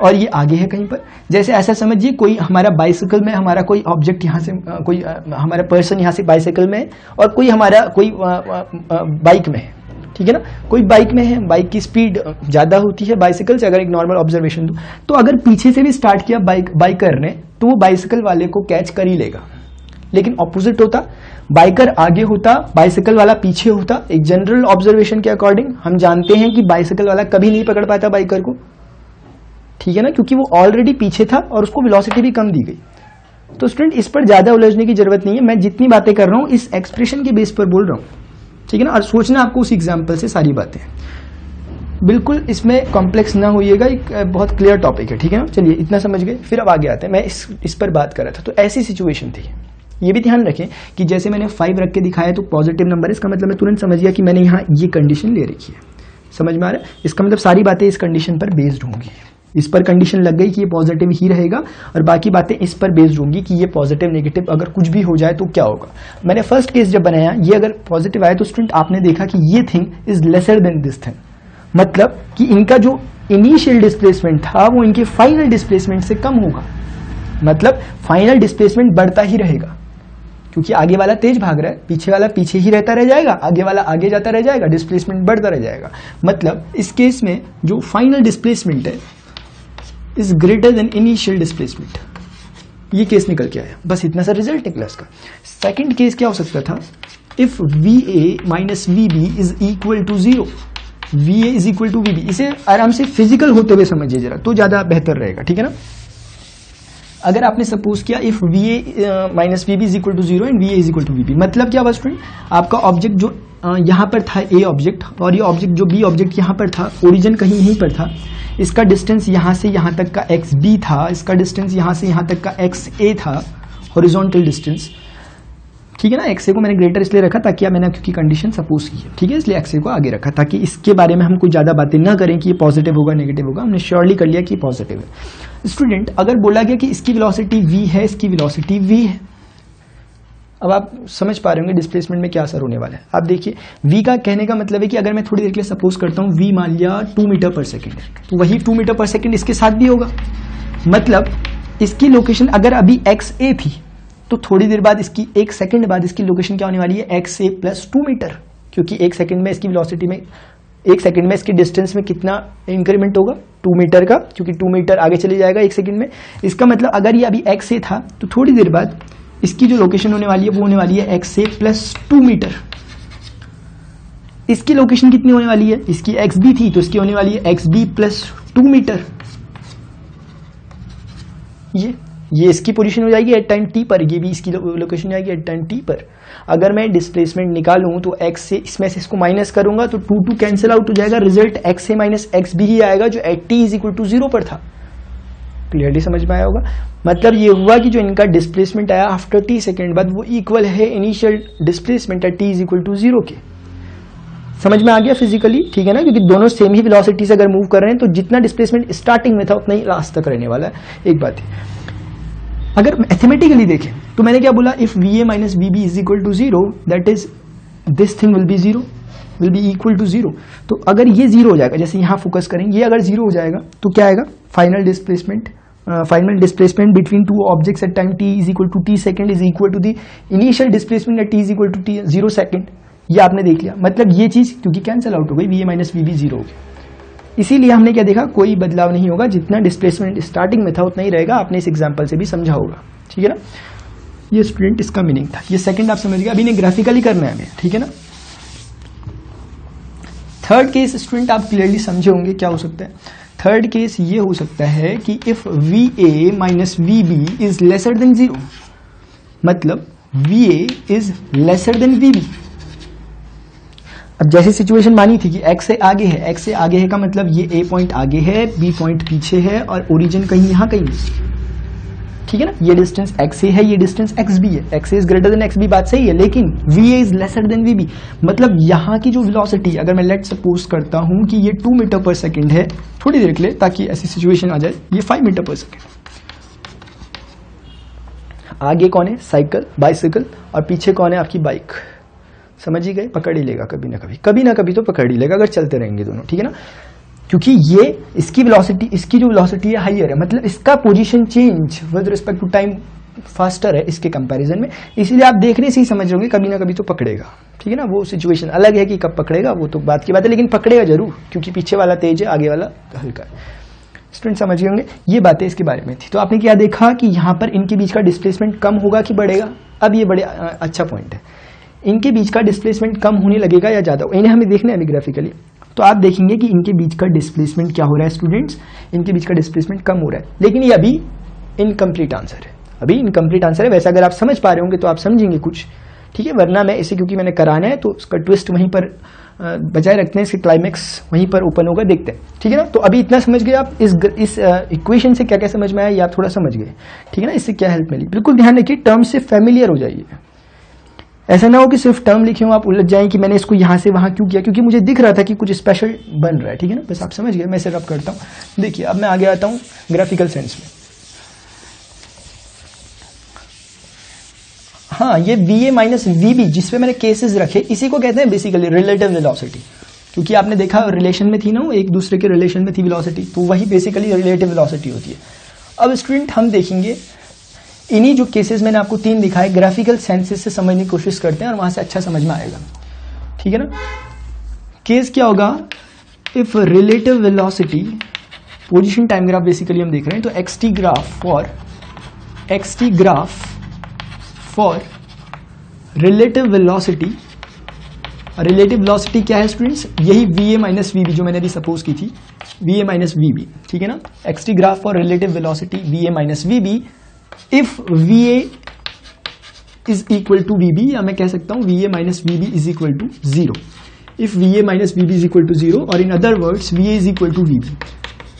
और ये आगे है कहीं पर। जैसे ऐसा समझिए, कोई हमारा बाइसिकल में, हमारा कोई ऑब्जेक्ट यहाँ से, कोई हमारा पर्सन यहाँ से बाइसिकल में और कोई हमारा कोई बाइक में है, ठीक है ना। कोई बाइक में है, बाइक की स्पीड ज्यादा होती है बाइसिकल से, अगर एक नॉर्मल ऑब्जर्वेशन दूं तो अगर पीछे से भी स्टार्ट किया बाइकर ने, तो वो बाइसिकल वाले को कैच कर ही लेगा। लेकिन ऑपोजिट होता, बाइकर आगे होता, बाइसिकल वाला पीछे होता, एक जनरल ऑब्जर्वेशन के अकॉर्डिंग हम जानते हैं कि बाइसिकल वाला कभी नहीं पकड़ पाता बाइकर को, ठीक है ना, क्योंकि वो ऑलरेडी पीछे था और उसको वेलोसिटी भी कम दी गई। तो स्टूडेंट इस पर ज्यादा उलझने की जरूरत नहीं है, मैं जितनी बातें कर रहा हूं इस एक्सप्रेशन के बेस पर बोल रहा हूं, ठीक है ना। और सोचना आपको उस एग्जाम्पल से सारी बातें, बिल्कुल इसमें कॉम्प्लेक्स ना होइएगा, एक बहुत क्लियर टॉपिक है, ठीक है ना। चलिए इतना समझ गए, फिर अब आगे आते हैं। मैं इस पर बात कर रहा था, तो ऐसी सिचुएशन थी। ये भी ध्यान रखें कि जैसे मैंने 5 रख के दिखाया तो पॉजिटिव नंबर, इसका मतलब मैं तुरंत समझ गया कि मैंने यहाँ ये कंडीशन ले रखी है, समझ में आ रहा है। इसका मतलब सारी बातें इस कंडीशन पर बेस्ड होंगी, इस पर कंडीशन लग गई कि ये पॉजिटिव ही रहेगा और बाकी बातें इस पर बेस्ड होंगी कि ये पॉजिटिव नेगेटिव अगर कुछ भी हो जाए तो क्या होगा। मैंने फर्स्ट केस जब बनाया, ये अगर पॉजिटिव आया तो स्टूडेंट आपने देखा कि ये thing is lesser then this thing, मतलब कि इनका जो इनिशियल डिस्प्लेसमेंट था वो इनके फाइनल डिस्प्लेसमेंट से कम होगा, मतलब फाइनल डिस्प्लेसमेंट बढ़ता ही रहेगा, क्योंकि आगे वाला तेज भाग रहा है, पीछे वाला पीछे ही रहता रह जाएगा, आगे वाला आगे जाता रह जाएगा, डिस्प्लेसमेंट बढ़ता रह जाएगा। मतलब इस केस में जो फाइनल डिस्प्लेसमेंट है is greater then initial displacement, ये केस निकल के आया। बस इतना सा रिजल्ट निकला इसका। सेकंड केस क्या हो सकता था, if v A minus we b is equal to 0, v A is equal to we b. इसे आराम से फिजिकल होते हुए समझिए जरा, तो ज्यादा बेहतर रहेगा, ठीक है ना। अगर आपने सपोज किया if v A minus we b is equal to 0 and v A is equal to we b, मतलब क्या हुआ स्टूडेंट, आपका ऑब्जेक्ट जो यहाँ पर था ए ऑब्जेक्ट, और ये ऑब्जेक्ट जो बी ऑब्जेक्ट यहाँ पर था, ओरिजिन कहीं यहीं पर था, इसका डिस्टेंस यहाँ से यहाँ तक का एक्स बी था, इसका डिस्टेंस यहाँ से यहाँ तक का एक्स ए था, हॉरिजॉन्टल डिस्टेंस, ठीक है ना। एक्स ए को मैंने ग्रेटर इसलिए रखा ताकि मैंने क्योंकि कंडीशन सपोज की है, ठीक है, इसलिए एक्स ए को आगे रखा ताकि इसके बारे में हम कुछ ज्यादा बातें ना करें कि ये पॉजिटिव होगा नेगेटिव होगा, हमने श्योरली कर लिया कि पॉजिटिव है। स्टूडेंट अगर बोला गया कि इसकी वेलोसिटी v है, इसकी वेलोसिटी v है, अब आप समझ पा रहे होंगे डिस्प्लेसमेंट में क्या असर होने वाला है। आप देखिए v का कहने का मतलब है कि अगर मैं थोड़ी देर के लिए सपोज करता हूं v मान लिया 2 मीटर पर सेकेंड, तो वही 2 मीटर पर सेकेंड इसके साथ भी होगा, मतलब इसकी लोकेशन अगर अभी एक्स ए थी तो थोड़ी देर बाद इसकी 1 सेकंड बाद इसकी लोकेशन क्या होने वाली है, xa प्लस 2 मीटर, क्योंकि 1 सेकंड में इसकी वेलोसिटी में 1 सेकंड में इसकी डिस्टेंस में कितना इंक्रीमेंट होगा, 2 मीटर का, क्योंकि 2 मीटर आगे चले जाएगा 1 सेकंड में। इसका मतलब अगर ये अभी xa था तो थोड़ी देर बाद इसकी जो लोकेशन होने वाली है वो होने वाली है xa प्लस 2 मीटर। इसकी लोकेशन कितनी होने वाली है, इसकी xb थी तो इसकी होने वाली है xb प्लस 2 मीटर। ये इसकी पोजीशन हो जाएगी एट टाइम t पर, ये भी इसकी लोकेशन हो जाएगी एट टाइम t पर। अगर मैं डिस्प्लेसमेंट निकालूं तो x से इसमें से इसको माइनस करूंगा तो 2 कैंसिल आउट हो जाएगा, रिजल्ट x से माइनस एक्स भी ही आएगा जो at t is equal to 0 पर था। क्लियरली समझ में आया होगा। मतलब ये हुआ कि जो इनका डिस्प्लेसमेंट आया आफ्टर t सेकेंड बाद वो इक्वल है initial displacement at t is equal to 0 के। समझ में आ गया फिजिकली, ठीक है ना, क्योंकि दोनों सेम ही वेलोसिटी से अगर मूव कर रहे हैं तो जितना डिस्प्लेसमेंट स्टार्टिंग में था उतना ही लास्ट तक रहने वाला है। एक बात है, अगर मैथमेटिकली देखें तो मैंने क्या बोला, if va minus vb is equal to 0 that is this thing will be 0 will be equal to 0। तो अगर ये 0 हो जाएगा, जैसे यहाँ फोकस करेंगे, ये अगर 0 हो जाएगा तो क्या आएगा, final displacement between two objects at time t is equal to t second is equal to the initial displacement at t is equal to 0 second. ये आपने देख लिया, मतलब ये चीज क्योंकि कैंसिल आउट हो गई, va माइनस vb 0 हो गया। इसीलिए हमने क्या देखा, कोई बदलाव नहीं होगा, जितना डिस्प्लेसमेंट स्टार्टिंग में था उतना ही रहेगा। आपने इस एग्जांपल से भी समझा होगा, ठीक है ना। ये स्टूडेंट इसका मीनिंग था, ये सेकंड आप समझ गए। अभी ने ग्राफिकली करना है हमें, ठीक है ना। थर्ड केस स्टूडेंट आप क्लियरली समझे होंगे क्या हो सकता है। थर्ड केस ये हो सकता है कि if va minus vb is lesser than 0, मतलब va is lesser then vb। अब जैसी सिचुएशन मानी थी कि x से आगे है, x से आगे है का मतलब ये a पॉइंट आगे है, b पॉइंट पीछे है और ओरिजिन कहीं यहाँ कहीं, ठीक है ना। ये डिस्टेंस x a है, ये डिस्टेंस xb है, x a is greater then xb, बात सही है, लेकिन va is lesser then vb। मतलब यहाँ की जो वेलोसिटी, अगर मैं लेट सपोज करता हूं कि ये 2 मीटर पर सेकंड है, थोड़ी देर के लिए ताकि ऐसी सिचुएशन आ जाए, ये 5 मीटर पर सेकंड। आगे कौन है, साइकिल बाइसिकल, और पीछे कौन है, आपकी बाइक। समझ ही गए, पकड़ ही लेगा कभी ना कभी तो पकड़ ही लेगा अगर चलते रहेंगे दोनों, ठीक है ना। क्योंकि ये इसकी वेलोसिटी, इसकी जो वेलोसिटी है हाइयर है, मतलब इसका position change with respect to time faster है इसके कंपैरिजन में। इसीलिए आप देखने से ही समझ रहे होंगे कभी ना कभी तो पकड़ेगा, ठीक है ना। वो सिचुएशन अलग है कि कब पकड़ेगा, वो तो बात की बात है, लेकिन पकड़ेगा जरूर, क्योंकि पीछे वाला तेज है, आगे वाला हल्का है। स्टूडेंट समझ गए होंगे, ये बातें इसके बारे में थी। तो आपने क्या देखा कि यहाँ पर इनके बीच का डिस्प्लेसमेंट कम होगा कि बढ़ेगा। अब ये बड़े अच्छा पॉइंट है, इनके बीच का डिस्प्लेसमेंट कम होने लगेगा या ज्यादा, इन्हें हमें देखना है अभी ग्राफिकली। तो आप देखेंगे कि इनके बीच का डिस्प्लेसमेंट क्या हो रहा है स्टूडेंट्स, इनके बीच का डिस्प्लेसमेंट कम हो रहा है, लेकिन ये अभी इनकम्प्लीट आंसर है, अभी इनकम्प्लीट आंसर है। वैसे अगर आप समझ पा रहे होंगे तो आप समझेंगे कुछ, ठीक है, वरना मैं इसे क्योंकि मैंने कराना है तो उसका ट्विस्ट वहीं पर बजाय रखते हैं, इसके क्लाइमेक्स वहीं पर ओपन होगा, देखते हैं, ठीक है ना। तो अभी इतना समझ गए आप, इस इक्वेशन से क्या क्या समझ में आया, या थोड़ा समझ गए, ठीक है ना। इससे क्या हेल्प मिली, बिल्कुल ध्यान रखिए, टर्म से फेमिलियर हो जाइए। ऐसा ना हो कि सिर्फ टर्म लिखे हो आप उलझ जाएं कि मैंने इसको यहां से वहां क्यों किया, क्योंकि मुझे दिख रहा था कि कुछ स्पेशल बन रहा है, ठीक है ना। बस आप समझ गए, मैं इसे रब करता हूं। देखिए अब मैं आगे आता हूं ग्राफिकल सेंस में। हाँ, ये va माइनस vb जिसपे मैंने केसेस रखे, इसी को कहते हैं बेसिकली रिलेटिव वेलोसिटी, क्योंकि आपने देखा रिलेशन में थी ना, एक दूसरे के रिलेशन में थी वेलोसिटी, तो वही बेसिकली रिलेटिव वेलोसिटी होती है। अब स्टूडेंट हम देखेंगे इन्हीं जो केसेस मैंने आपको 3 दिखाए, ग्राफिकल सेंसेस से समझने की कोशिश करते हैं और वहां से अच्छा समझ में आएगा, ठीक है ना। केस क्या होगा, if relative velocity, position time graph basically हम देख रहे हैं, तो xt graph for relative velocity. Relative velocity क्या है स्टूडेंट्स, यही va माइनस vb जो मैंने अभी सपोज की थी, va माइनस vb, ठीक है ना। xt graph for relative velocity va minus vb if va is equal to vb, या मैं कह सकता हूं va minus vb is equal to 0। If va minus vb is equal to 0, और in other words va is equal to vb।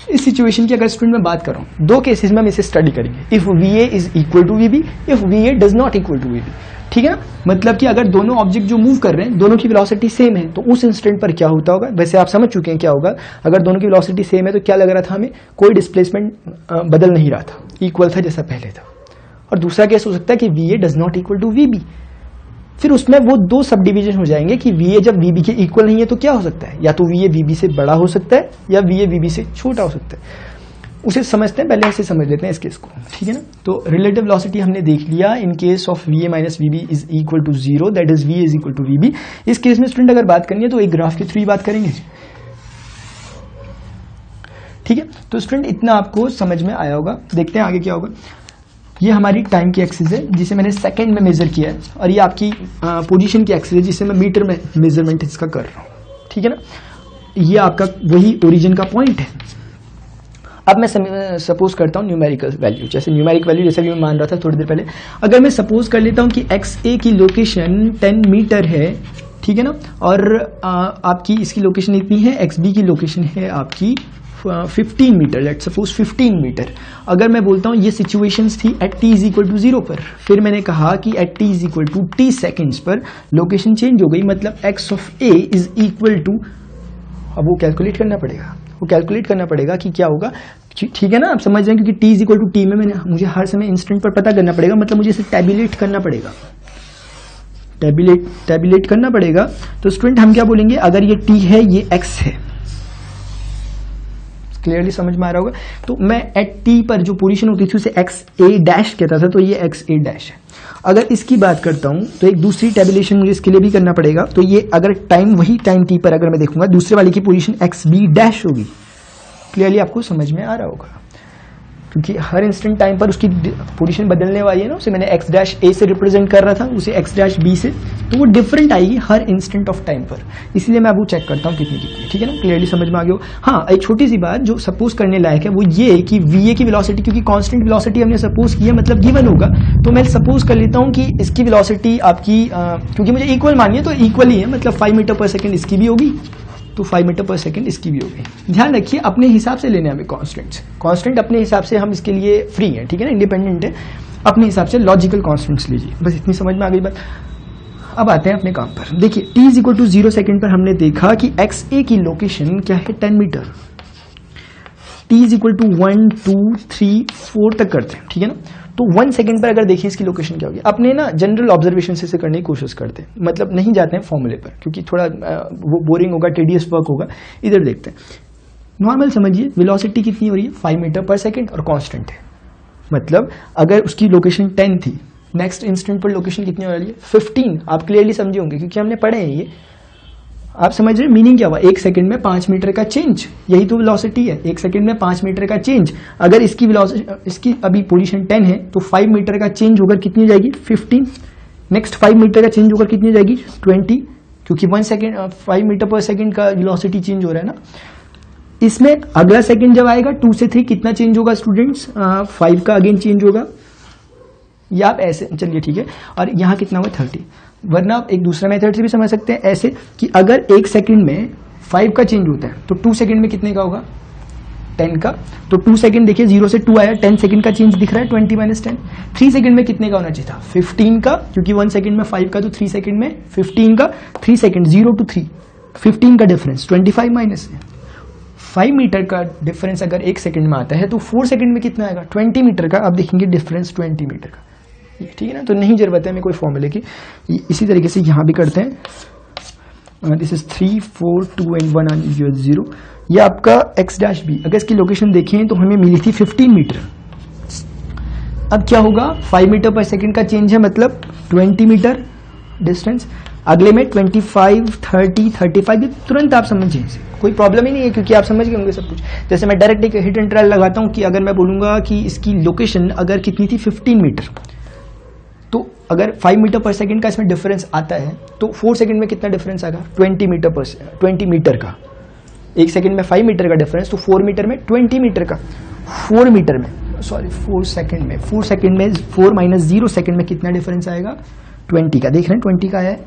इस situation की अगर student मैं बात कर रहा हूं, 2 केसेस में हम इसे स्टडी करेंगे, if va is equal to vb, if va does not equal to vb, ठीक है ना। मतलब कि अगर दोनों ऑब्जेक्ट जो मूव कर रहे हैं दोनों की वेलोसिटी सेम है, तो उस इंस्टेंट पर क्या होता होगा, वैसे आप समझ चुके हैं क्या होगा। अगर दोनों की वेलोसिटी सेम है तो क्या लग रहा था हमें, कोई डिस्प्लेसमेंट बदल नहीं रहा था, इक्वल था जैसा पहले था। और दूसरा केस हो सकता है कि va does not equal to vb, फिर उसमें वो 2 सब डिवीजन हो जाएंगे कि va जब vb के इक्वल नहीं है तो क्या हो सकता है, या तो va vb से बड़ा हो सकता है या va vb से छोटा हो सकता है। उसे समझते हैं, पहले ऐसे समझ लेते हैं इस केस को, ठीक है ना। तो रिलेटिव वेलोसिटी हमने देख लिया in case of v A minus we b is equal to zero, that is v is equal to we b. इस केस में स्टूडेंट अगर बात करनी है तो एक ग्राफ के थ्रू ही बात करेंगे, ठीक है। तो स्टूडेंट इतना आपको समझ में आया होगा। देखते हैं आगे क्या होगा। ये हमारी टाइम की एक्सिस है जिसे मैंने सेकंड में मेजर किया है, और ये आपकी पोजीशन की एक्सिस है जिसे मैं मीटर में मेजरमेंट इसका कर रहा हूँ, ठीक है ना। ये आपका वही ओरिजिन का पॉइंट है। अब मैं सपोज करता हूँ न्यूमेरिकल वैल्यू, जैसे न्यूमेरिक वैल्यू जैसे भी मैं मान रहा था थोड़ी देर पहले। अगर मैं सपोज कर लेता हूँ कि एक्स ए की लोकेशन 10 मीटर है, ठीक है ना, और आपकी इसकी लोकेशन इतनी है, एक्स बी की लोकेशन है आपकी 15 मीटर, लेट्स सपोज 15 मीटर। अगर मैं बोलता हूँ ये सिचुएशंस थी at T is equal to 0 पर, फिर मैंने कहा कि at T is equal to t seconds पर लोकेशन चेंज हो गई, मतलब x of a is equal to, अब वो कैलकुलेट करना पड़ेगा, वो कैलकुलेट करना पड़ेगा कि क्या होगा, ठीक है ना। आप समझ रहे हैं, क्योंकि t is equal to t में मुझे हर समय इंस्टेंट पर पता करना पड़ेगा, मतलब मुझे इसे टैबुलेट करना पड़ेगा, टैबुलेट करना पड़ेगा। तो स्टूडेंट हम क्या बोलेंगे, अगर ये टी है ये एक्स है, क्लियरली समझ में आ रहा होगा। तो मैं एट टी पर जो पोजीशन होती थी उसे एक्स ए डैश कहता था, तो ये एक्स ए डैश है। अगर इसकी बात करता हूं तो एक दूसरी टैबुलेशन मुझे इसके लिए भी करना पड़ेगा। तो ये अगर टाइम वही टाइम टी पर अगर मैं देखूंगा, दूसरे वाले की पोजीशन एक्स बी डैश होगी। क्लियरली आपको समझ में आ रहा होगा, क्योंकि हर इंस्टेंट टाइम पर उसकी पोजीशन बदलने वाली है ना। उसे मैंने एक्स डैश ए से रिप्रेजेंट कर रहा था, उसे एक्स डैश बी से, तो वो डिफरेंट आएगी हर इंस्टेंट ऑफ टाइम पर। इसलिए मैं अब वो चेक करता हूँ कितनी कितनी, ठीक है ना। क्लियरली समझ में आ गया हो। हाँ, एक छोटी सी बात जो सपोज करने लायक है वो ये कि वी ए की वेलोसिटी, क्योंकि कांस्टेंट वेलोसिटी हमने सपोज की है, मतलब गिवन होगा, तो मैं सपोज कर लेता हूँ कि इसकी वेलोसिटी आपकी क्योंकि मुझे इक्वल मानिए तो इक्वल ही है, मतलब 5 मीटर पर सेकेंड इसकी भी होगी, तो 5 मीटर पर सेकेंड इसकी भी होगी। ध्यान रखिए अपने हिसाब से लेने हमें कांस्टेंट अपने हिसाब से हम इसके लिए फ्री हैं, ठीक है ना, इंडिपेंडेंट है, अपने हिसाब से लॉजिकल कांस्टेंट्स लीजिए। बस इतनी समझ में आ गई बात। अब आते हैं अपने काम पर। देखिए t is equal to 0 second पर हमने देखा कि एक्स ए की लोकेशन क्या है 10 meter, t is equal to 1 2 3 4 तक करते हैं, ठीक है ना। तो 1 सेकेंड पर अगर देखिए इसकी लोकेशन क्या होगी, अपने ना जनरल ऑब्जर्वेशन से करने की कोशिश करते हैं, मतलब नहीं जाते हैं फॉर्मूले पर, क्योंकि थोड़ा वो बोरिंग होगा, टेडियस वर्क होगा। इधर देखते हैं, नॉर्मल समझिए, वेलोसिटी कितनी हो रही है 5 मीटर पर सेकेंड और कांस्टेंट है, मतलब अगर उसकी लोकेशन 10 थी, नेक्स्ट इंस्टेंट पर लोकेशन कितनी हो रही है 15। आप क्लियरली समझे होंगे क्योंकि हमने पढ़े हैं ये। आप समझ रहे हैं मीनिंग क्या हुआ, 1 सेकंड में 5 मीटर का चेंज, यही तो वेलोसिटी है, 1 सेकंड में 5 मीटर का चेंज। अगर इसकी वेलोसिटी, इसकी अभी पोजीशन 10 है, तो 5 मीटर का चेंज होकर कितनी हो जाएगी 15। नेक्स्ट 5 मीटर का चेंज होकर कितनी हो जाएगी 20, क्योंकि 1 सेकंड 5 मीटर पर सेकंड का वेलोसिटी चेंज हो रहा है ना। इसमें अगला सेकंड जब आएगा 2 से 3 कितना चेंज होगा स्टूडेंट्स, 5 का अगेन चेंज होगा, या आप ऐसे चलिए ठीक है, और यहाँ कितना होगा 30। वरना आप एक दूसरा मेथड से भी समझ सकते हैं ऐसे कि अगर 1 सेकंड में 5 का चेंज होता है तो 2 सेकंड में कितने का होगा 10 का। तो 2 सेकंड देखिए 0 से 2 आया, 10 सेकंड का चेंज दिख रहा है 20 माइनस 10। 3 सेकंड में कितने का होना चाहिए था 15 का, क्योंकि 1 सेकंड में 5 का, तो 3 सेकंड में 15 का। 3 सेकंड 0 to 3 15 का डिफरेंस 25 माइनस 5 मीटर का डिफरेंस अगर 1 सेकंड में आता है तो 4 सेकंड में कितना आएगा 20 मीटर का। आप देखेंगे डिफरेंस 20 मीटर का, ठीक है ना। तो नहीं जरूरत है हमें कोई फॉर्मूले की। इसी तरीके से यहां भी करते हैं, दिस इज 3 4 2 एंड 1 ऑन 0। ये आपका x डैश बी, अगर इसकी लोकेशन देखें तो हमें मिली थी 15 मीटर। अब क्या होगा 5 मीटर पर सेकंड का चेंज है, मतलब 20 मीटर डिस्टेंस। अगले में 25 30 35, तुरंत आप समझिए, कोई प्रॉब्लम ही नहीं है क्योंकि आप समझ गए होंगे सब कुछ। जैसे मैं डायरेक्ट एक हिट एंड ट्रायल लगाता हूं कि अगर मैं बोलूंगा कि इसकी लोकेशन अगर कितनी थी 15 मीटर, तो अगर 5 मीटर पर सेकंड का इसमें डिफरेंस आता है तो 4 सेकंड में कितना डिफरेंस आएगा 20 मीटर का। 1 सेकंड में 5 मीटर का डिफरेंस, तो 4 मीटर में 20 मीटर का। 4 मीटर में सॉरी 4 सेकंड में 4 माइनस 0 सेकंड में कितना डिफरेंस आएगा 20 का। देख रहे हैं 20 का आया है,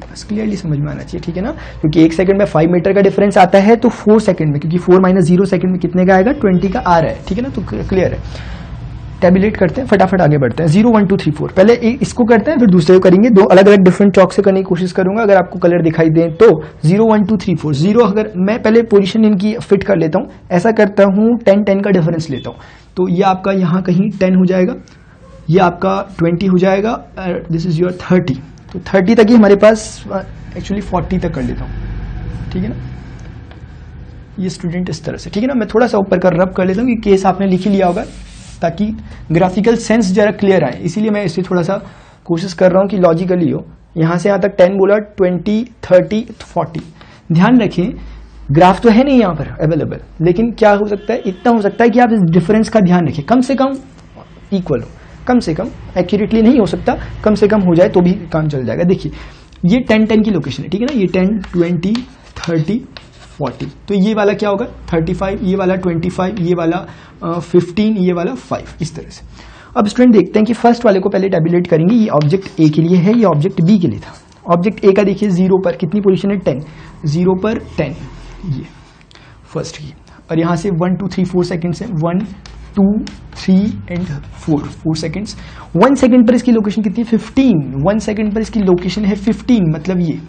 बस क्लियरली समझ में आना चाहिए, ठीक है ना। क्योंकि 1 सेकंड में 5 मीटर का डिफरेंस आता है तो 4 सेकंड में, क्योंकि 4 माइनस 0 सेकंड में कितने का आएगा 20 का आ रहा है, ठीक है ना। तो क्लियर है। टैबुलेट करते हैं, फटाफट आगे बढ़ते हैं। 0 1 2 3 4, पहले इसको करते हैं फिर दूसरे को करेंगे। 2 अलग अलग डिफरेंट चौक से करने की कोशिश करूंगा, अगर आपको कलर दिखाई दें तो। 0 1 2 3 4, 0 अगर मैं पहले पोजीशन इनकी फिट कर लेता हूं, ऐसा करता हूं 10 10 का डिफरेंस लेता हूं, तो ये आपका यहाँ कहीं 10 हो जाएगा, ये आपका 20 हो जाएगा, दिस इज योर 30। तो 30 तक ही हमारे पास, एक्चुअली 40 तक कर लेता हूँ, ठीक है ना। ये स्टूडेंट इस तरह से, ठीक है ना। मैं थोड़ा सा ऊपर कर रब कर लेता हूँ, ये केस आपने लिख ही लिया होगा ताकि ग्राफिकल सेंस जरा क्लियर आए, इसीलिए मैं इसे थोड़ा सा कोशिश कर रहा हूँ कि लॉजिकली हो। यहाँ से यहाँ तक 10 बोला, 20, 30, 40। ध्यान रखें ग्राफ तो है नहीं यहाँ पर अवेलेबल, लेकिन क्या हो सकता है, इतना हो सकता है कि आप इस डिफरेंस का ध्यान रखें, कम से कम इक्वल हो, कम से कम एक्यूरेटली नहीं हो सकता, कम से कम हो जाए तो भी काम चल जाएगा। देखिए ये 10 की लोकेशन है, ठीक है ना, ये 10, 20, 30, 40, तो ये वाला क्या होगा 35, ये वाला 25, ये वाला 15, ये वाला 5, इस तरह से। अब स्टूडेंट देखते हैं कि फर्स्ट वाले को पहले टैबुलेट करेंगे। ये ऑब्जेक्ट ए के लिए है, ये ऑब्जेक्ट बी के लिए था। ऑब्जेक्ट ए का देखिए 0 पर कितनी पोजीशन है 10, 0 पर 10, ये फर्स्ट की, और यहाँ से 1 2 3 4 सेकेंड्स है, 1 2 3 एंड 4 सेकेंड्स। 1 सेकेंड पर इसकी लोकेशन कितनी है 15, 1 सेकेंड पर इसकी लोकेशन है 15, मतलब ये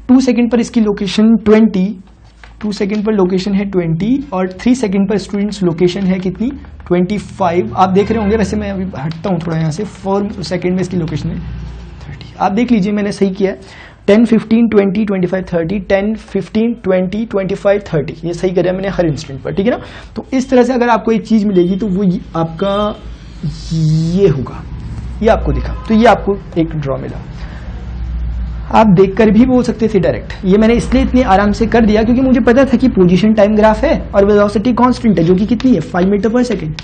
2 सेकेंड पर इसकी लोकेशन 20, 2 सेकेंड पर लोकेशन है 20, और 3 सेकेंड पर स्टूडेंट्स लोकेशन है कितनी 25। आप देख रहे होंगे, वैसे मैं अभी हटता हूँ थोड़ा यहाँ से, 4 सेकेंड में इसकी लोकेशन है 30। आप देख लीजिए मैंने सही किया है, 10, 15, 20, 25, 30, 10, 15, 20, 25, 30, ये सही करा मैंने हर इंस्टेंट पर, ठीक है ना। तो इस तरह से अगर आपको एक चीज मिलेगी तो वो आपका ये होगा, ये आपको दिखा, तो ये आपको एक ड्रॉ मिला। आप देखकर भी बोल सकते थे डायरेक्ट, ये मैंने इसलिए इतनी आराम से कर दिया क्योंकि मुझे पता था कि पोजीशन टाइम ग्राफ है और वेलोसिटी कांस्टेंट है जो कि कितनी है 5 meter per second,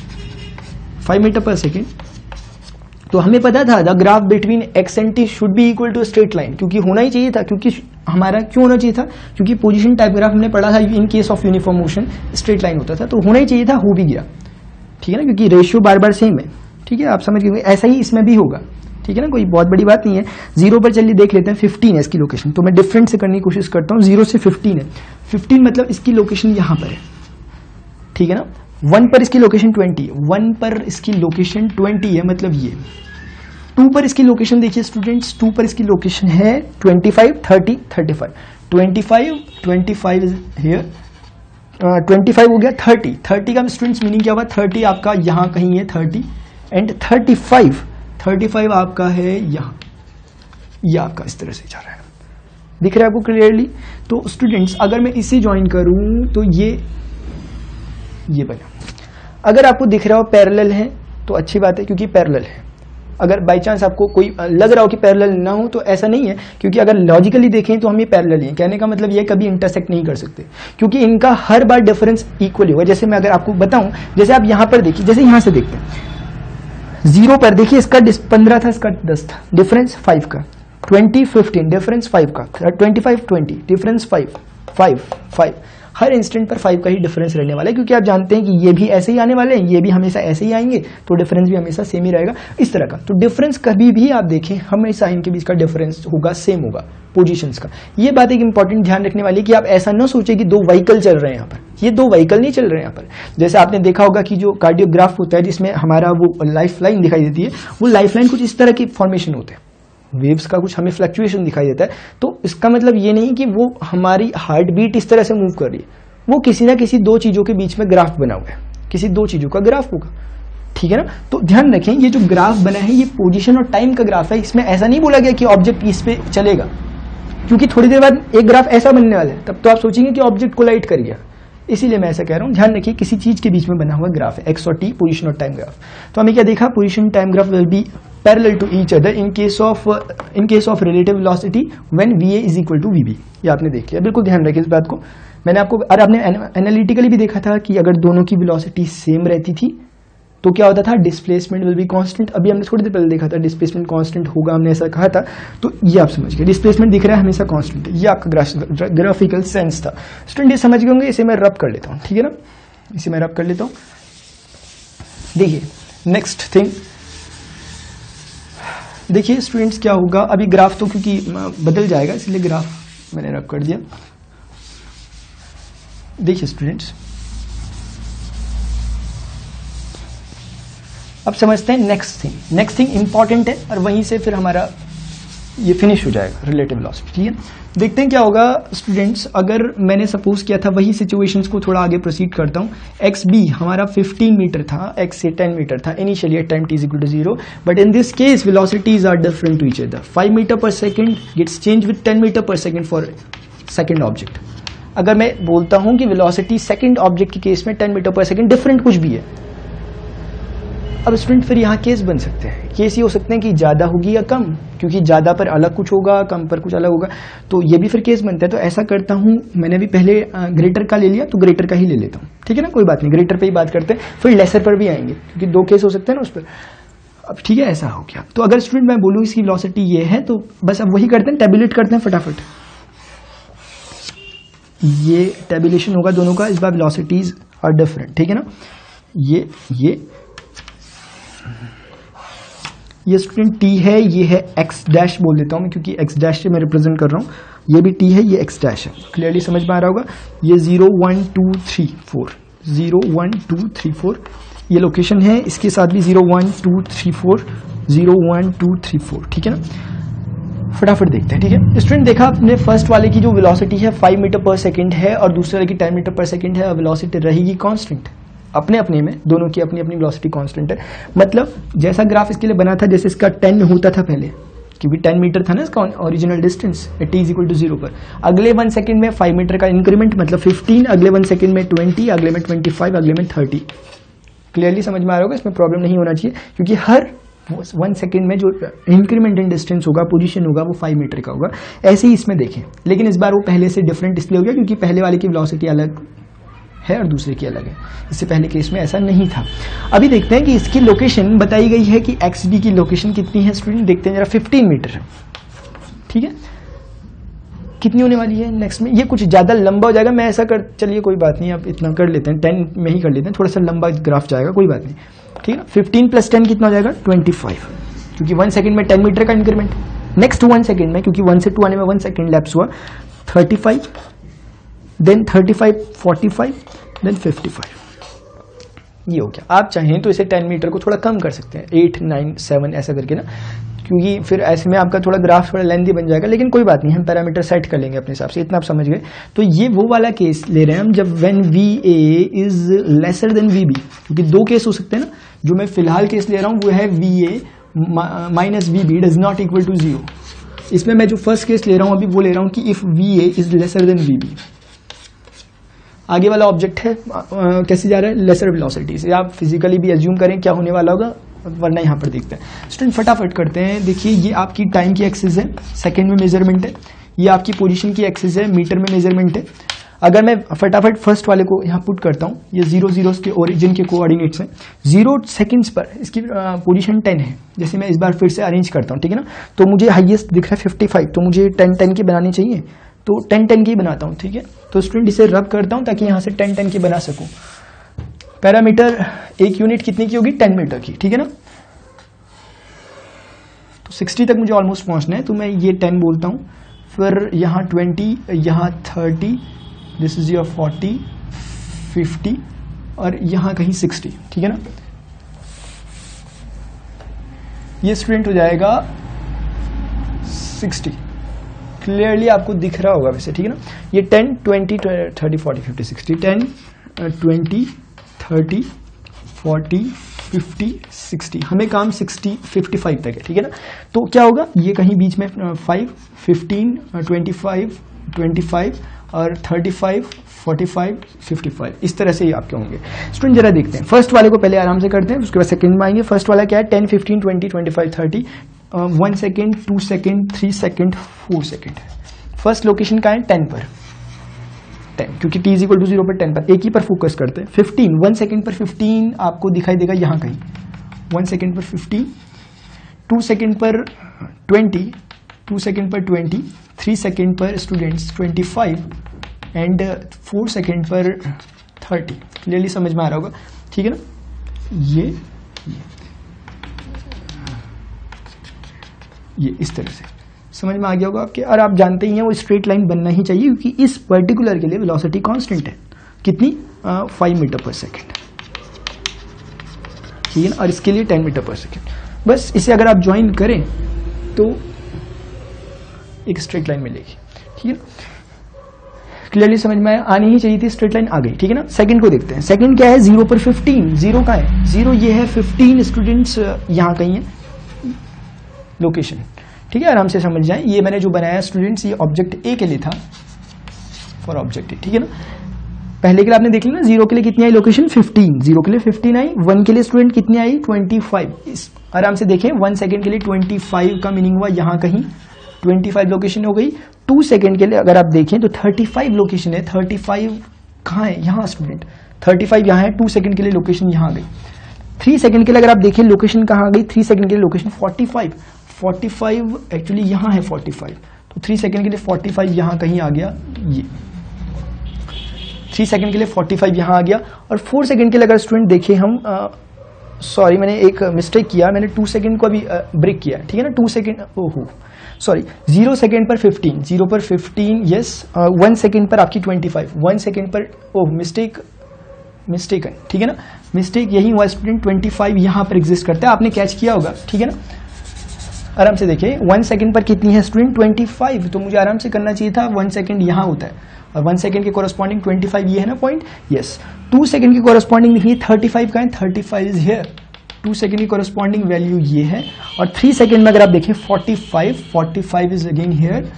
5 meter per second. तो हमें पता था the graph between x and t should be equal to straight line, क्योंकि होना ही चाहिए था, क्योंकि हमारा क्यों होना चाहिए था, क्योंकि पोजीशन टाइप ग्राफ हमने पढ़ा था इन case of uniform motion straight line होता था, तो होना ही चाहिए था, हो भी गया, ठीक है ना, क्योंकि रेशियो बार बार सेम है, ठीक है, आप समझ गए। ऐसा ही इसमें भी होगा, ठीक है ना, कोई बहुत बड़ी बात नहीं है। 0 पर चलिए देख लेते हैं, 15 है इसकी लोकेशन, तो मैं डिफरेंट से करने की कोशिश करता हूँ। 0 से 15 है, 15 मतलब इसकी लोकेशन यहाँ पर है, ठीक है ना। 1 पर इसकी लोकेशन 20, 1 पर इसकी लोकेशन 20 है, मतलब ये 2 पर इसकी लोकेशन देखिए स्टूडेंट्स, 2 पर इसकी लोकेशन है 25, 30, 35, 25 हियर, 25 हो गया 30, 30 का स्टूडेंट्स मीनिंग क्या होगा, 30 आपका यहाँ कहीं है 30, एंड 35 आपका है यहाँ, ये आपका इस तरह से जा रहा है, दिख रहा है आपको क्लियरली। तो स्टूडेंट्स अगर मैं इसे ज्वाइन करूं तो ये बना, अगर आपको दिख रहा हो पैरेलल है तो अच्छी बात है क्योंकि पैरेलल है। अगर बाई चांस आपको कोई लग रहा हो कि पैरेलल ना हो तो ऐसा नहीं है, क्योंकि अगर लॉजिकली देखें तो हम ये पैरेलल ही हैं। कहने का मतलब ये कभी इंटरसेक्ट नहीं कर सकते क्योंकि इनका हर बार डिफरेंस इक्वल होगा। जैसे मैं अगर आपको बताऊं, जैसे आप यहां पर देखिए, जैसे यहां से देखते हैं 0 पर देखिए इसका 15 था, इसका 10 था, डिफरेंस 5 का, 20, 15 डिफरेंस 5 का, 25, 20 डिफरेंस 5, हर इंस्टेंट पर 5 का ही डिफरेंस रहने वाला है, क्योंकि आप जानते हैं कि ये भी ऐसे ही आने वाले हैं, ये भी हमेशा ऐसे ही आएंगे, तो डिफरेंस भी हमेशा सेम ही रहेगा इस तरह का। तो डिफरेंस कभी भी आप देखें हमेशा इनके बीच का डिफरेंस होगा सेम होगा पोजीशंस का। ये बात एक इंपॉर्टेंट ध्यान रखने वाली है कि आप ऐसा ना सोचे कि 2 व्हीकल चल रहे हैं यहाँ पर, ये 2 व्हीकल नहीं चल रहे हैं यहाँ पर। जैसे आपने देखा होगा कि जो कार्डियोग्राफ होता है जिसमें हमारा वो लाइफ लाइन दिखाई देती है, वो लाइफ लाइन कुछ इस तरह की फॉर्मेशन होते हैं, वेव्स का कुछ हमें फ्लक्चुएशन दिखाई देता है। तो इसका मतलब ये नहीं कि वो हमारी हार्ट बीट इस तरह से मूव कर रही है, वो किसी ना किसी 2 चीजों के बीच में ग्राफ बना हुआ है, किसी 2 चीजों का ग्राफ होगा, ठीक है ना। तो ध्यान रखें ये जो ग्राफ बना है ये पोजीशन और टाइम का ग्राफ है, इसमें ऐसा नहीं बोला गया कि ऑब्जेक्ट इस पे चलेगा, क्योंकि थोड़ी देर बाद एक ग्राफ ऐसा बनने वाला है, तब तो आप सोचेंगे कि ऑब्जेक्ट कोलाइड कर गया, इसीलिए मैं ऐसा कह रहा हूं। ध्यान रखिए किसी चीज के बीच में बना हुआ ग्राफ है, एक्स और टी, पोजीशन और टाइम ग्राफ। तो हमें क्या देखा, position time graph will be parallel to each other in case of relative velocity when v A is equal to we b. ये आपने देख लिया, बिल्कुल ध्यान रखिए इस बात को। मैंने आपको, और आपने एनालिटिकली भी देखा था कि अगर दोनों की वेलोसिटी सेम रहती थी तो क्या होता था, डिस्प्लेसमेंट विल बी कांस्टेंट। अभी हमने थोड़ी देर पहले देखा था डिस्प्लेसमेंट कांस्टेंट होगा, हमने ऐसा कहा था। तो ये आप समझ गए, डिस्प्लेसमेंट दिख रहा है हमेशा कांस्टेंट है, ये आपका ग्राफिकल सेंस था। स्टूडेंट ये समझ गए होंगे, इसे मैं रब कर लेता हूँ, ठीक है ना, इसे मैं रब कर लेता हूँ। देखिए नेक्स्ट थिंग, देखिए स्टूडेंट्स क्या होगा, अभी ग्राफ तो क्योंकि बदल जाएगा इसलिए ग्राफ मैंने रब कर दिया। देखिए स्टूडेंट्स अब समझते हैं next thing. Next thing important है और वहीं से फिर हमारा ये फिनिश हो जाएगा रिलेटिव वेलोसिटी, ठीक है। देखते हैं क्या होगा स्टूडेंट्स, अगर मैंने सपोज किया था वही सिचुएशंस को थोड़ा आगे प्रोसीड करता हूं। एक्स बी हमारा 15 मीटर था, एक्स से 10 मीटर था initially at time t is equal to 0, but in this case velocities are different to each other. 5 meter per second gets changed with 10 meter per second for second object. अगर मैं बोलता हूं कि velocity second object के case में 10 meter पर second different कुछ भी है, अब स्टूडेंट फिर यहाँ केस बन सकते हैं। केस ये हो सकते हैं कि ज़्यादा होगी या कम, क्योंकि ज़्यादा पर अलग कुछ होगा, कम पर कुछ अलग होगा, तो ये भी फिर केस बनता है। तो ऐसा करता हूँ, मैंने भी पहले ग्रेटर का ले लिया तो ग्रेटर का ही ले लेता हूँ, ठीक है ना, कोई बात नहीं, ग्रेटर पे ही बात करते हैं, फिर लेसर पर भी आएंगे क्योंकि 2 केस हो सकते हैं ना उस पर। अब ठीक है, ऐसा हो गया। तो अगर स्टूडेंट मैं बोलूँ इसकी वेलोसिटी ये है, तो बस अब वही करते हैं, टेबुलेट करते हैं फटाफट। ये टेबुलेशन होगा दोनों का, इस बार वेलोसिटीज आर डिफरेंट, ठीक है ना। ये स्टूडेंट t है, ये है x डैश बोल देता हूं मैं क्योंकि x डैश से मैं रिप्रेजेंट कर रहा हूं। ये भी t है, ये x डैश है, क्लियरली समझ में आ रहा होगा। ये 0 1 2 3 4 0 1 2 3 4 ये लोकेशन है, इसके साथ भी 0 1 2 3 4 0 1 2 3 4, ठीक है ना। फटाफट देखते हैं, ठीक है स्टूडेंट। देखा आपने फर्स्ट वाले की जो वेलोसिटी है 5 मीटर पर सेकेंड है और दूसरे वाले की 10 मीटर पर सेकेंड है, वेलोसिटी रहेगी कांस्टेंट, अपने अपने में, दोनों की अपनी अपनी वेलोसिटी कांस्टेंट है। मतलब जैसा ग्राफ इसके लिए बना था, जैसे इसका 10 होता था पहले, क्योंकि 10 मीटर था ना इसका ओरिजिनल डिस्टेंस t = 0 पर, अगले 1 सेकंड में 5 मीटर का इंक्रीमेंट मतलब 15, अगले 1 सेकंड में 20, अगले में 25, अगले में 30। क्लियरली समझ में आ रहा होगा, इसमें प्रॉब्लम नहीं होना चाहिए, क्योंकि हर 1 सेकंड में जो इंक्रीमेंट इन डिस्टेंस होगा, पोजीशन होगा, वो 5 मीटर का होगा। ऐसे ही इसमें देखें, लेकिन इस बार वो पहले से डिफरेंट इसलिए हो गया क्योंकि पहले वाले की वेलोसिटी अलग है और दूसरे की अलग है, इससे पहले केस में ऐसा नहीं था। अभी देखते हैं कि इसकी लोकेशन बताई गई है कि XD की लोकेशन कितनी है स्टूडेंट, देखते हैं जरा। 15 मीटर है, ठीक है, कितनी होने वाली है नेक्स्ट में। ये कुछ ज़्यादा लंबा हो जाएगा, मैं ऐसा कर, चलिए कोई बात नहीं, अब इतना कर लेते हैं, 10 में ही कर लेते हैं, थोड़ा सा लंबा ग्राफ जाएगा, कोई बात नहीं, ठीक है। 15 + 10 कितना हो जाएगा, 25, क्योंकि 1 सेकंड में 10 मीटर का इंक्रीमेंट। नेक्स्ट 1 सेकंड में, क्योंकि 1 से 2 आने में 1 सेकंड लैप्स हुआ, 35, देन 35, 45, देन 55, ये हो गया। आप चाहें तो इसे 10 मीटर को थोड़ा कम कर सकते हैं, 8 9 7 ऐसा करके ना, क्योंकि फिर ऐसे में आपका थोड़ा ग्राफ थोड़ा लेंथी बन जाएगा, लेकिन कोई बात नहीं, हम पैरामीटर सेट कर लेंगे अपने हिसाब से, इतना आप समझ गए। तो ये वो वाला केस ले रहे हैं हम जब when VA is lesser then VB, क्योंकि 2 केस हो सकते हैं ना। जो मैं फिलहाल केस ले रहा हूँ वो है VA - VB does not equal to 0। इसमें मैं जो फर्स्ट केस ले रहा हूँ अभी वो ले रहा हूँ कि if VA is lesser then VB। आगे वाला ऑब्जेक्ट है कैसे जा रहा है, लेसर वेलोसिटी से। आप फिजिकली भी एज्यूम करें क्या होने वाला होगा, वरना यहाँ पर देखते हैं स्टूडेंट। फटाफट करते हैं, देखिए ये आपकी टाइम की एक्सिस है, सेकंड में मेजरमेंट है, ये आपकी पोजीशन की एक्सिस है, मीटर में मेजरमेंट है। अगर मैं फटाफट फर्स्ट वाले को यहाँ पुट करता हूँ, ये 0 0 के ओरिजिन के कोऑर्डिनेट्स हैं, 0 सेकंड्स पर इसकी पोजीशन 10 है। जैसे मैं इस बार फिर से अरेंज करता हूँ, ठीक है ना, तो मुझे हाईएस्ट दिख रहा है 55, तो मुझे 10 10 की बनानी चाहिए, तो 10 10 की बनाता हूँ, ठीक है। तो स्टूडेंट इसे रब करता हूँ ताकि यहाँ से 10 10 की बना सकूँ। पैरामीटर एक यूनिट कितनी की होगी, 10 मीटर की, ठीक है ना। तो 60 तक मुझे ऑलमोस्ट पहुँचना है, तो मैं ये 10 बोलता हूँ, फिर यहाँ 20, यहाँ 30, दिस इज योर 40 50 और यहाँ कहीं 60, ठीक है ना। ये स्टूडेंट हो जाएगा 60, क्लियरली आपको दिख रहा होगा वैसे, ठीक है ना। ये 10 20 30 40 50 60, 10 20 30 40 50 60, हमें काम 60 55 तक है, ठीक है ना। तो क्या होगा, ये कहीं बीच में 5 15 25 25 और 35 45 55, इस तरह से ही आपके होंगे। स्टूडेंट जरा देखते हैं, फर्स्ट वाले को पहले आराम से करते हैं, उसके बाद सेकंड में आएंगे। फर्स्ट वाला क्या है, 10 15 20 25 30, 1 second 2 second 3 second 4 second. First location का है 10 पर, 10 क्योंकि t = 0 पर 10 पर, एक ही पर फोकस करते हैं। 15 1 सेकेंड पर 15 आपको दिखाई देगा यहाँ कहीं, 1 सेकेंड पर 15, 2 सेकेंड पर 20, 2 सेकेंड पर 20, 3 सेकेंड पर स्टूडेंट्स 25 एंड 4 सेकेंड पर 30। क्लियरली समझ में आ रहा होगा, ठीक है ना। ये इस तरह से समझ में आ गया होगा आपके। और आप जानते ही हैं वो स्ट्रेट लाइन बनना ही चाहिए, क्योंकि इस पर्टिकुलर के लिए वेलोसिटी कांस्टेंट है, कितनी 5 मीटर पर सेकेंड, ठीक है ना, और इसके लिए 10 मीटर पर सेकेंड। बस इसे अगर आप ज्वाइन करें तो एक स्ट्रेट लाइन मिलेगी, ठीक है ना। क्लियरली समझ में आनी ही चाहिए थी, स्ट्रेट लाइन आ गई, ठीक है ना। सेकंड को देखते हैं, सेकंड क्या है, 0 पर 15, 0 का है, 0 ये है, 15 स्टूडेंट्स यहाँ कहीं है लोकेशन, ठीक है। आराम से समझ जाएं, ये मैंने जो बनाया स्टूडेंट्स, ये ऑब्जेक्ट ए के लिए था, फॉर ऑब्जेक्ट ए, ठीक है ना। पहले के लिए आपने देख लिया ना, 0 के लिए कितनी आई लोकेशन 15, 0 के लिए 15 आई, 1 के लिए स्टूडेंट कितनी आई 25। आराम से देखें, 1 सेकेंड के लिए 25 का मीनिंग हुआ यहाँ कहीं 25 लोकेशन हो गई। 2 सेकेंड के लिए अगर आप देखें तो 35 लोकेशन है, 35 कहाँ है, यहाँ स्टूडेंट 35 यहाँ है, 2 सेकेंड के लिए लोकेशन यहाँ आ गई। 3 सेकेंड के लिए अगर आप देखें लोकेशन कहाँ आ गई, 3 सेकेंड के लिए लोकेशन 45 एक्चुअली यहाँ है 45, तो 3 सेकेंड के लिए 45 यहाँ कहीं आ गया, ये 3 सेकेंड के लिए 45 यहाँ आ गया। और 4 सेकेंड के लिए अगर स्टूडेंट देखें हम, सॉरी मैंने एक मिस्टेक किया, मैंने 2 सेकेंड को अभी ब्रेक किया, ठीक है ना। 2 सेकेंड, ओहो सॉरी, 0 सेकेंड पर 15, 0 पर 15, यस, 1 सेकेंड पर आपकी 25, 1 सेकेंड पर, ओह मिस्टेक है, ठीक है ना, मिस्टेक यही हुआ स्टूडेंट, 25 यहाँ पर एग्जिस्ट करता है, आपने कैच किया होगा, ठीक है ना। आराम से देखिए, 1 सेकेंड पर कितनी है स्टूडेंट 25, तो मुझे आराम से करना चाहिए था 1 सेकेंड यहाँ होता है, और 1 सेकेंड के कोरस्पॉन्डिंग 25 ये है ना पॉइंट, यस। 2 सेकेंड की कोरस्पॉन्डिंग देखिए 35 का है, 35 इज हियर, 2 सेकेंड की कोरस्पॉन्डिंग वैल्यू ये है। और 3 सेकेंड में अगर आप देखें 45 इज अगेन हियर,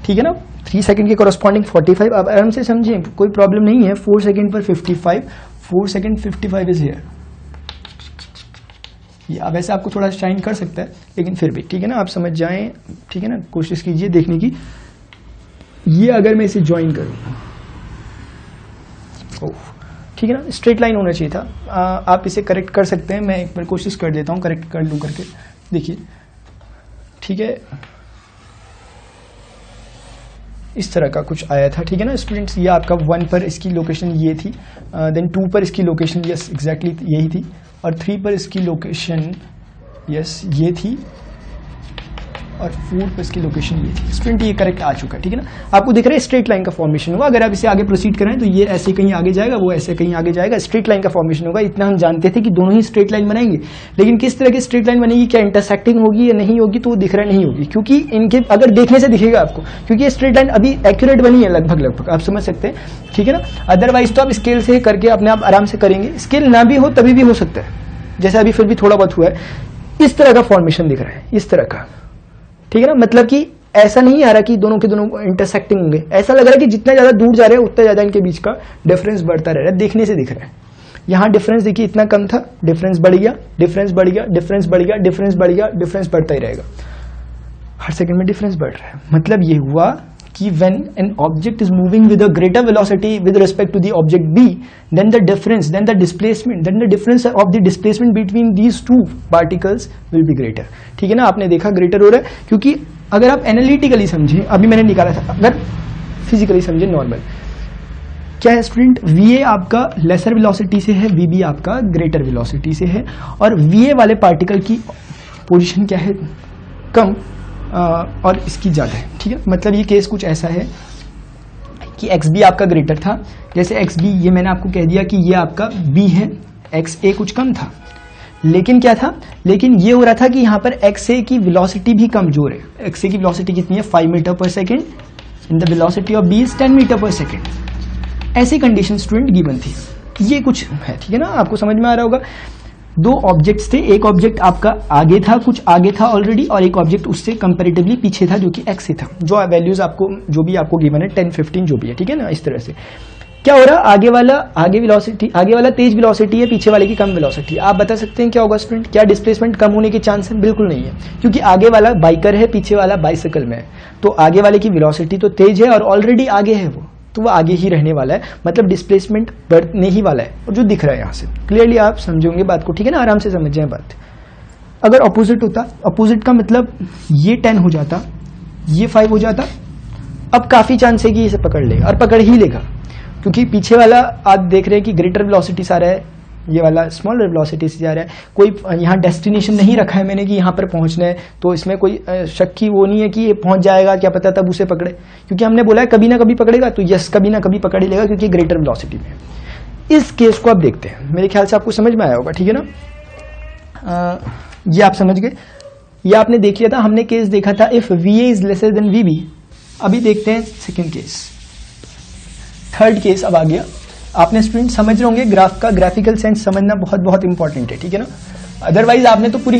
ठीक है ना। 3 सेकेंड की कोरस्पॉन्डिंग 45, अब आराम से समझें, कोई प्रॉब्लम नहीं है। 4 सेकेंड पर 55, 4 सेकेंड 55 इज हियर, ये अब ऐसे आपको थोड़ा शाइन कर सकता है, लेकिन फिर भी ठीक है ना, आप समझ जाएं, ठीक है ना, कोशिश कीजिए देखने की। ये अगर मैं इसे ज्वाइन करूं, ठीक है ना, स्ट्रेट लाइन होना चाहिए था। आप इसे करेक्ट कर सकते हैं, मैं एक बार कोशिश कर देता हूं करेक्ट कर लूं करके, देखिए ठीक है, इस तरह का कुछ आया था, ठीक है ना स्टूडेंट्स। ये आपका 1 पर इसकी लोकेशन ये थी, देन 2 पर इसकी लोकेशन यस एग्जैक्टली यही थी, और 3 पर इसकी लोकेशन यस ये थी, और 4 पर इसकी लोकेशन ये थी। स्टूडेंट ये करेक्ट आ चुका है, ठीक है ना। आपको दिख रहा है स्ट्रेट लाइन का फॉर्मेशन होगा, अगर आप इसे आगे प्रोसीड करें तो ये ऐसे कहीं आगे जाएगा, वो ऐसे कहीं आगे जाएगा, स्ट्रेट लाइन का फॉर्मेशन होगा। इतना हम जानते थे कि दोनों ही स्ट्रेट लाइन बनाएंगे, लेकिन किस तरह की स्ट्रेट लाइन बनेगी, क्या इंटरसेक्टिंग होगी या नहीं होगी, तो वो दिख रहा नहीं होगी, क्योंकि इनके अगर देखने से दिखेगा आपको, क्योंकि ये स्ट्रेट लाइन अभी एक्यूरेट बनी है लगभग आप समझ सकते हैं, ठीक है ना। अदरवाइज तो आप स्केल से करके अपने आप आराम से करेंगे, स्केल ना भी हो तभी भी हो सकता है, जैसे अभी फिर भी थोड़ा बहुत हुआ है। इस तरह का फॉर्मेशन दिख रहा है, इस तरह का, ठीक है ना। मतलब कि ऐसा नहीं आ रहा कि दोनों के दोनों इंटरसेक्टिंग होंगे, ऐसा लग रहा है कि जितना ज्यादा दूर जा रहे हैं उतना ज्यादा इनके बीच का डिफरेंस बढ़ता रह रहा है, देखने से दिख रहा है। यहाँ डिफरेंस देखिए इतना कम था, डिफरेंस बढ़ गया, डिफरेंस बढ़ गया, डिफरेंस बढ़ गया, डिफरेंस बढ़ गया, डिफरेंस बढ़ता ही रहेगा, हर सेकंड में डिफरेंस बढ़ रहा है। मतलब ये हुआ कि when an object is moving with a greater velocity with respect to the object B, then the difference of the displacement between these two particles will be greater, ठीक है ना। आपने देखा ग्रेटर हो रहा है, क्योंकि अगर आप एनालिटिकली समझें, अभी मैंने निकाला था, अगर फिजिकली समझें नॉर्मल, क्या है स्टूडेंट, VA आपका लेसर वेलोसिटी से है, VB आपका ग्रेटर वेलोसिटी से है, और VA वाले पार्टिकल की पोजीशन क्या है, कम, और इसकी ज्यादा है, ठीक है। मतलब ये केस कुछ ऐसा है कि XB आपका ग्रेटर था, जैसे XB ये मैंने आपको कह दिया कि ये आपका B है, XA कुछ कम था, लेकिन क्या था, लेकिन ये हो रहा था कि यहाँ पर XA की वेलोसिटी भी कमजोर है। XA की वेलोसिटी कितनी है 5 meter per second, and the velocity of B is 10 meter per second. ऐसी कंडीशन स्टूडेंट गिवन थी, ये कुछ है, ठीक है ना, आपको समझ में आ रहा होगा। 2 ऑब्जेक्ट्स थे, एक ऑब्जेक्ट आपका आगे था, कुछ आगे था ऑलरेडी, और एक ऑब्जेक्ट उससे कंपैरेटिवली पीछे था, जो कि x से था। जो वैल्यूज आपको जो भी आपको गिवन है 10, 15 जो भी है, ठीक है ना। इस तरह से क्या हो रहा, आगे वाला तेज वेलोसिटी है, पीछे वाले की कम वेलोसिटी। आप बता सकते हैं क्या होगा स्टूडेंट, क्या डिस्प्लेसमेंट कम होने के चांस है? बिल्कुल नहीं है, क्योंकि आगे वाला बाइकर है, पीछे वाला बाइसिकल में है, तो आगे वाले की वेलोसिटी तो तेज है और ऑलरेडी आगे है वो, तो वो आगे ही रहने वाला है, मतलब डिस्प्लेसमेंट बढ़ने ही वाला है, और जो दिख रहा है यहाँ से क्लियरली आप समझोगे बात को, ठीक है ना, आराम से समझ जाए बात। अगर ऑपोजिट होता, ऑपोजिट का मतलब ये 10 हो जाता, ये 5 हो जाता, अब काफी चांस है कि इसे पकड़ लेगा, और पकड़ ही लेगा, क्योंकि पीछे वाला आप देख रहे हैं कि ग्रेटर वेलोसिटी से आ रहा है, ये वाला स्मॉलर वेलोसिटी से जा रहा है। कोई यहाँ डेस्टिनेशन नहीं रखा है मैंने कि यहाँ पर पहुंचना है, तो इसमें कोई शक की वो नहीं है कि ये पहुंच जाएगा, क्या पता तब उसे पकड़े, क्योंकि हमने बोला है कभी ना कभी पकड़ेगा, तो यस कभी ना कभी पकड़ ही लेगा, क्योंकि ग्रेटर वेलोसिटी में। इस केस को आप देखते हैं, मेरे ख्याल से आपको समझ में आया होगा, ठीक है ना। ये आप समझ गए, ये आपने देख लिया था, हमने केस देखा था if VA is lesser then VB। अभी देखते हैं सेकेंड केस, थर्ड केस अब आ गया। आपने स्टूडेंट समझ रहे होंगे, ग्राफ का ग्राफिकल सेंस समझना बहुत बहुत इंपॉर्टेंट है, ठीक है ना। अदरवाइज आपने तो पूरी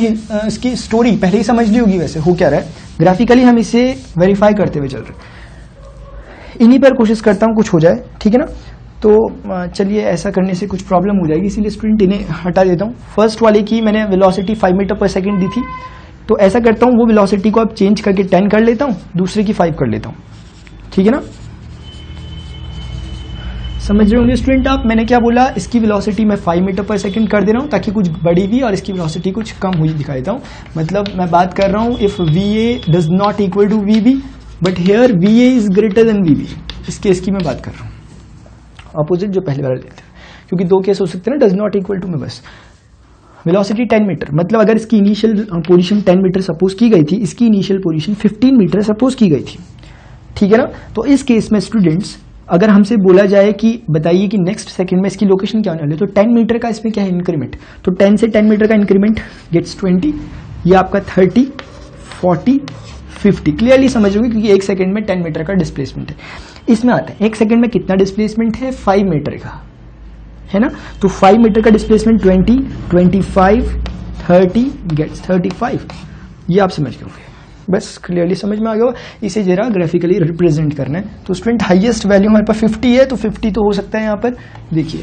इसकी स्टोरी पहले ही समझ ली होगी, वैसे हो क्या रहा है, ग्राफिकली हम इसे वेरीफाई करते हुए चल रहे हैं। इन्हीं पर कोशिश करता हूँ कुछ हो जाए, ठीक है ना। तो चलिए ऐसा करने से कुछ प्रॉब्लम हो जाएगी, इसीलिए स्टूडेंट इन्हें हटा देता हूँ। फर्स्ट वाले की मैंने वेलोसिटी 5 मीटर पर सेकंड दी थी, तो ऐसा करता हूँ वो वेलोसिटी को अब चेंज करके 10 कर लेता हूँ, दूसरे की 5 कर लेता हूँ, ठीक है ना। समझ रहे होंगे स्टूडेंट आप, मैंने क्या बोला, इसकी वेलोसिटी मैं 5 मीटर पर सेकंड कर दे रहा हूँ ताकि कुछ बड़ी हुई और इसकी वेलोसिटी कुछ कम हुई दिखा देता हूँ। मतलब मैं बात कर रहा हूँ if VA does not equal to VB but here VA is greater than VB, इस केस की मैं बात कर रहा हूँ, अपोजिट जो पहले वाला लेते हैं, क्योंकि दो केस हो सकते हैं ना, डज नॉट इक्वल टू में बस। वेलोसिटी 10 मीटर, मतलब अगर इसकी इनिशियल पोजीशन 10 मीटर सपोज की गई थी, इसकी इनिशियल पोजीशन 15 मीटर सपोज की गई थी, ठीक है ना। तो इस केस में स्टूडेंट्स अगर हमसे बोला जाए कि बताइए कि नेक्स्ट सेकंड में इसकी लोकेशन क्या होने वाली है, तो 10 मीटर का इसमें क्या है इंक्रीमेंट, तो 10 से 10 मीटर का इंक्रीमेंट गेट्स 20, ये आपका 30, 40, 50 क्लियरली समझोगे क्योंकि एक सेकंड में 10 मीटर का डिस्प्लेसमेंट है। इसमें आता है एक सेकंड में कितना डिस्प्लेसमेंट है, 5 मीटर का है ना, तो 5 मीटर का डिस्प्लेसमेंट 20, 25, 30 गेट्स 35, ये आप समझ गए, बस क्लियरली समझ में आ गया। इसे जरा ग्राफिकली रिप्रेजेंट करना है, तो स्टूडेंट हाईएस्ट वैल्यू हमारे पास 50 है, तो 50 तो हो सकता है यहाँ पर, देखिए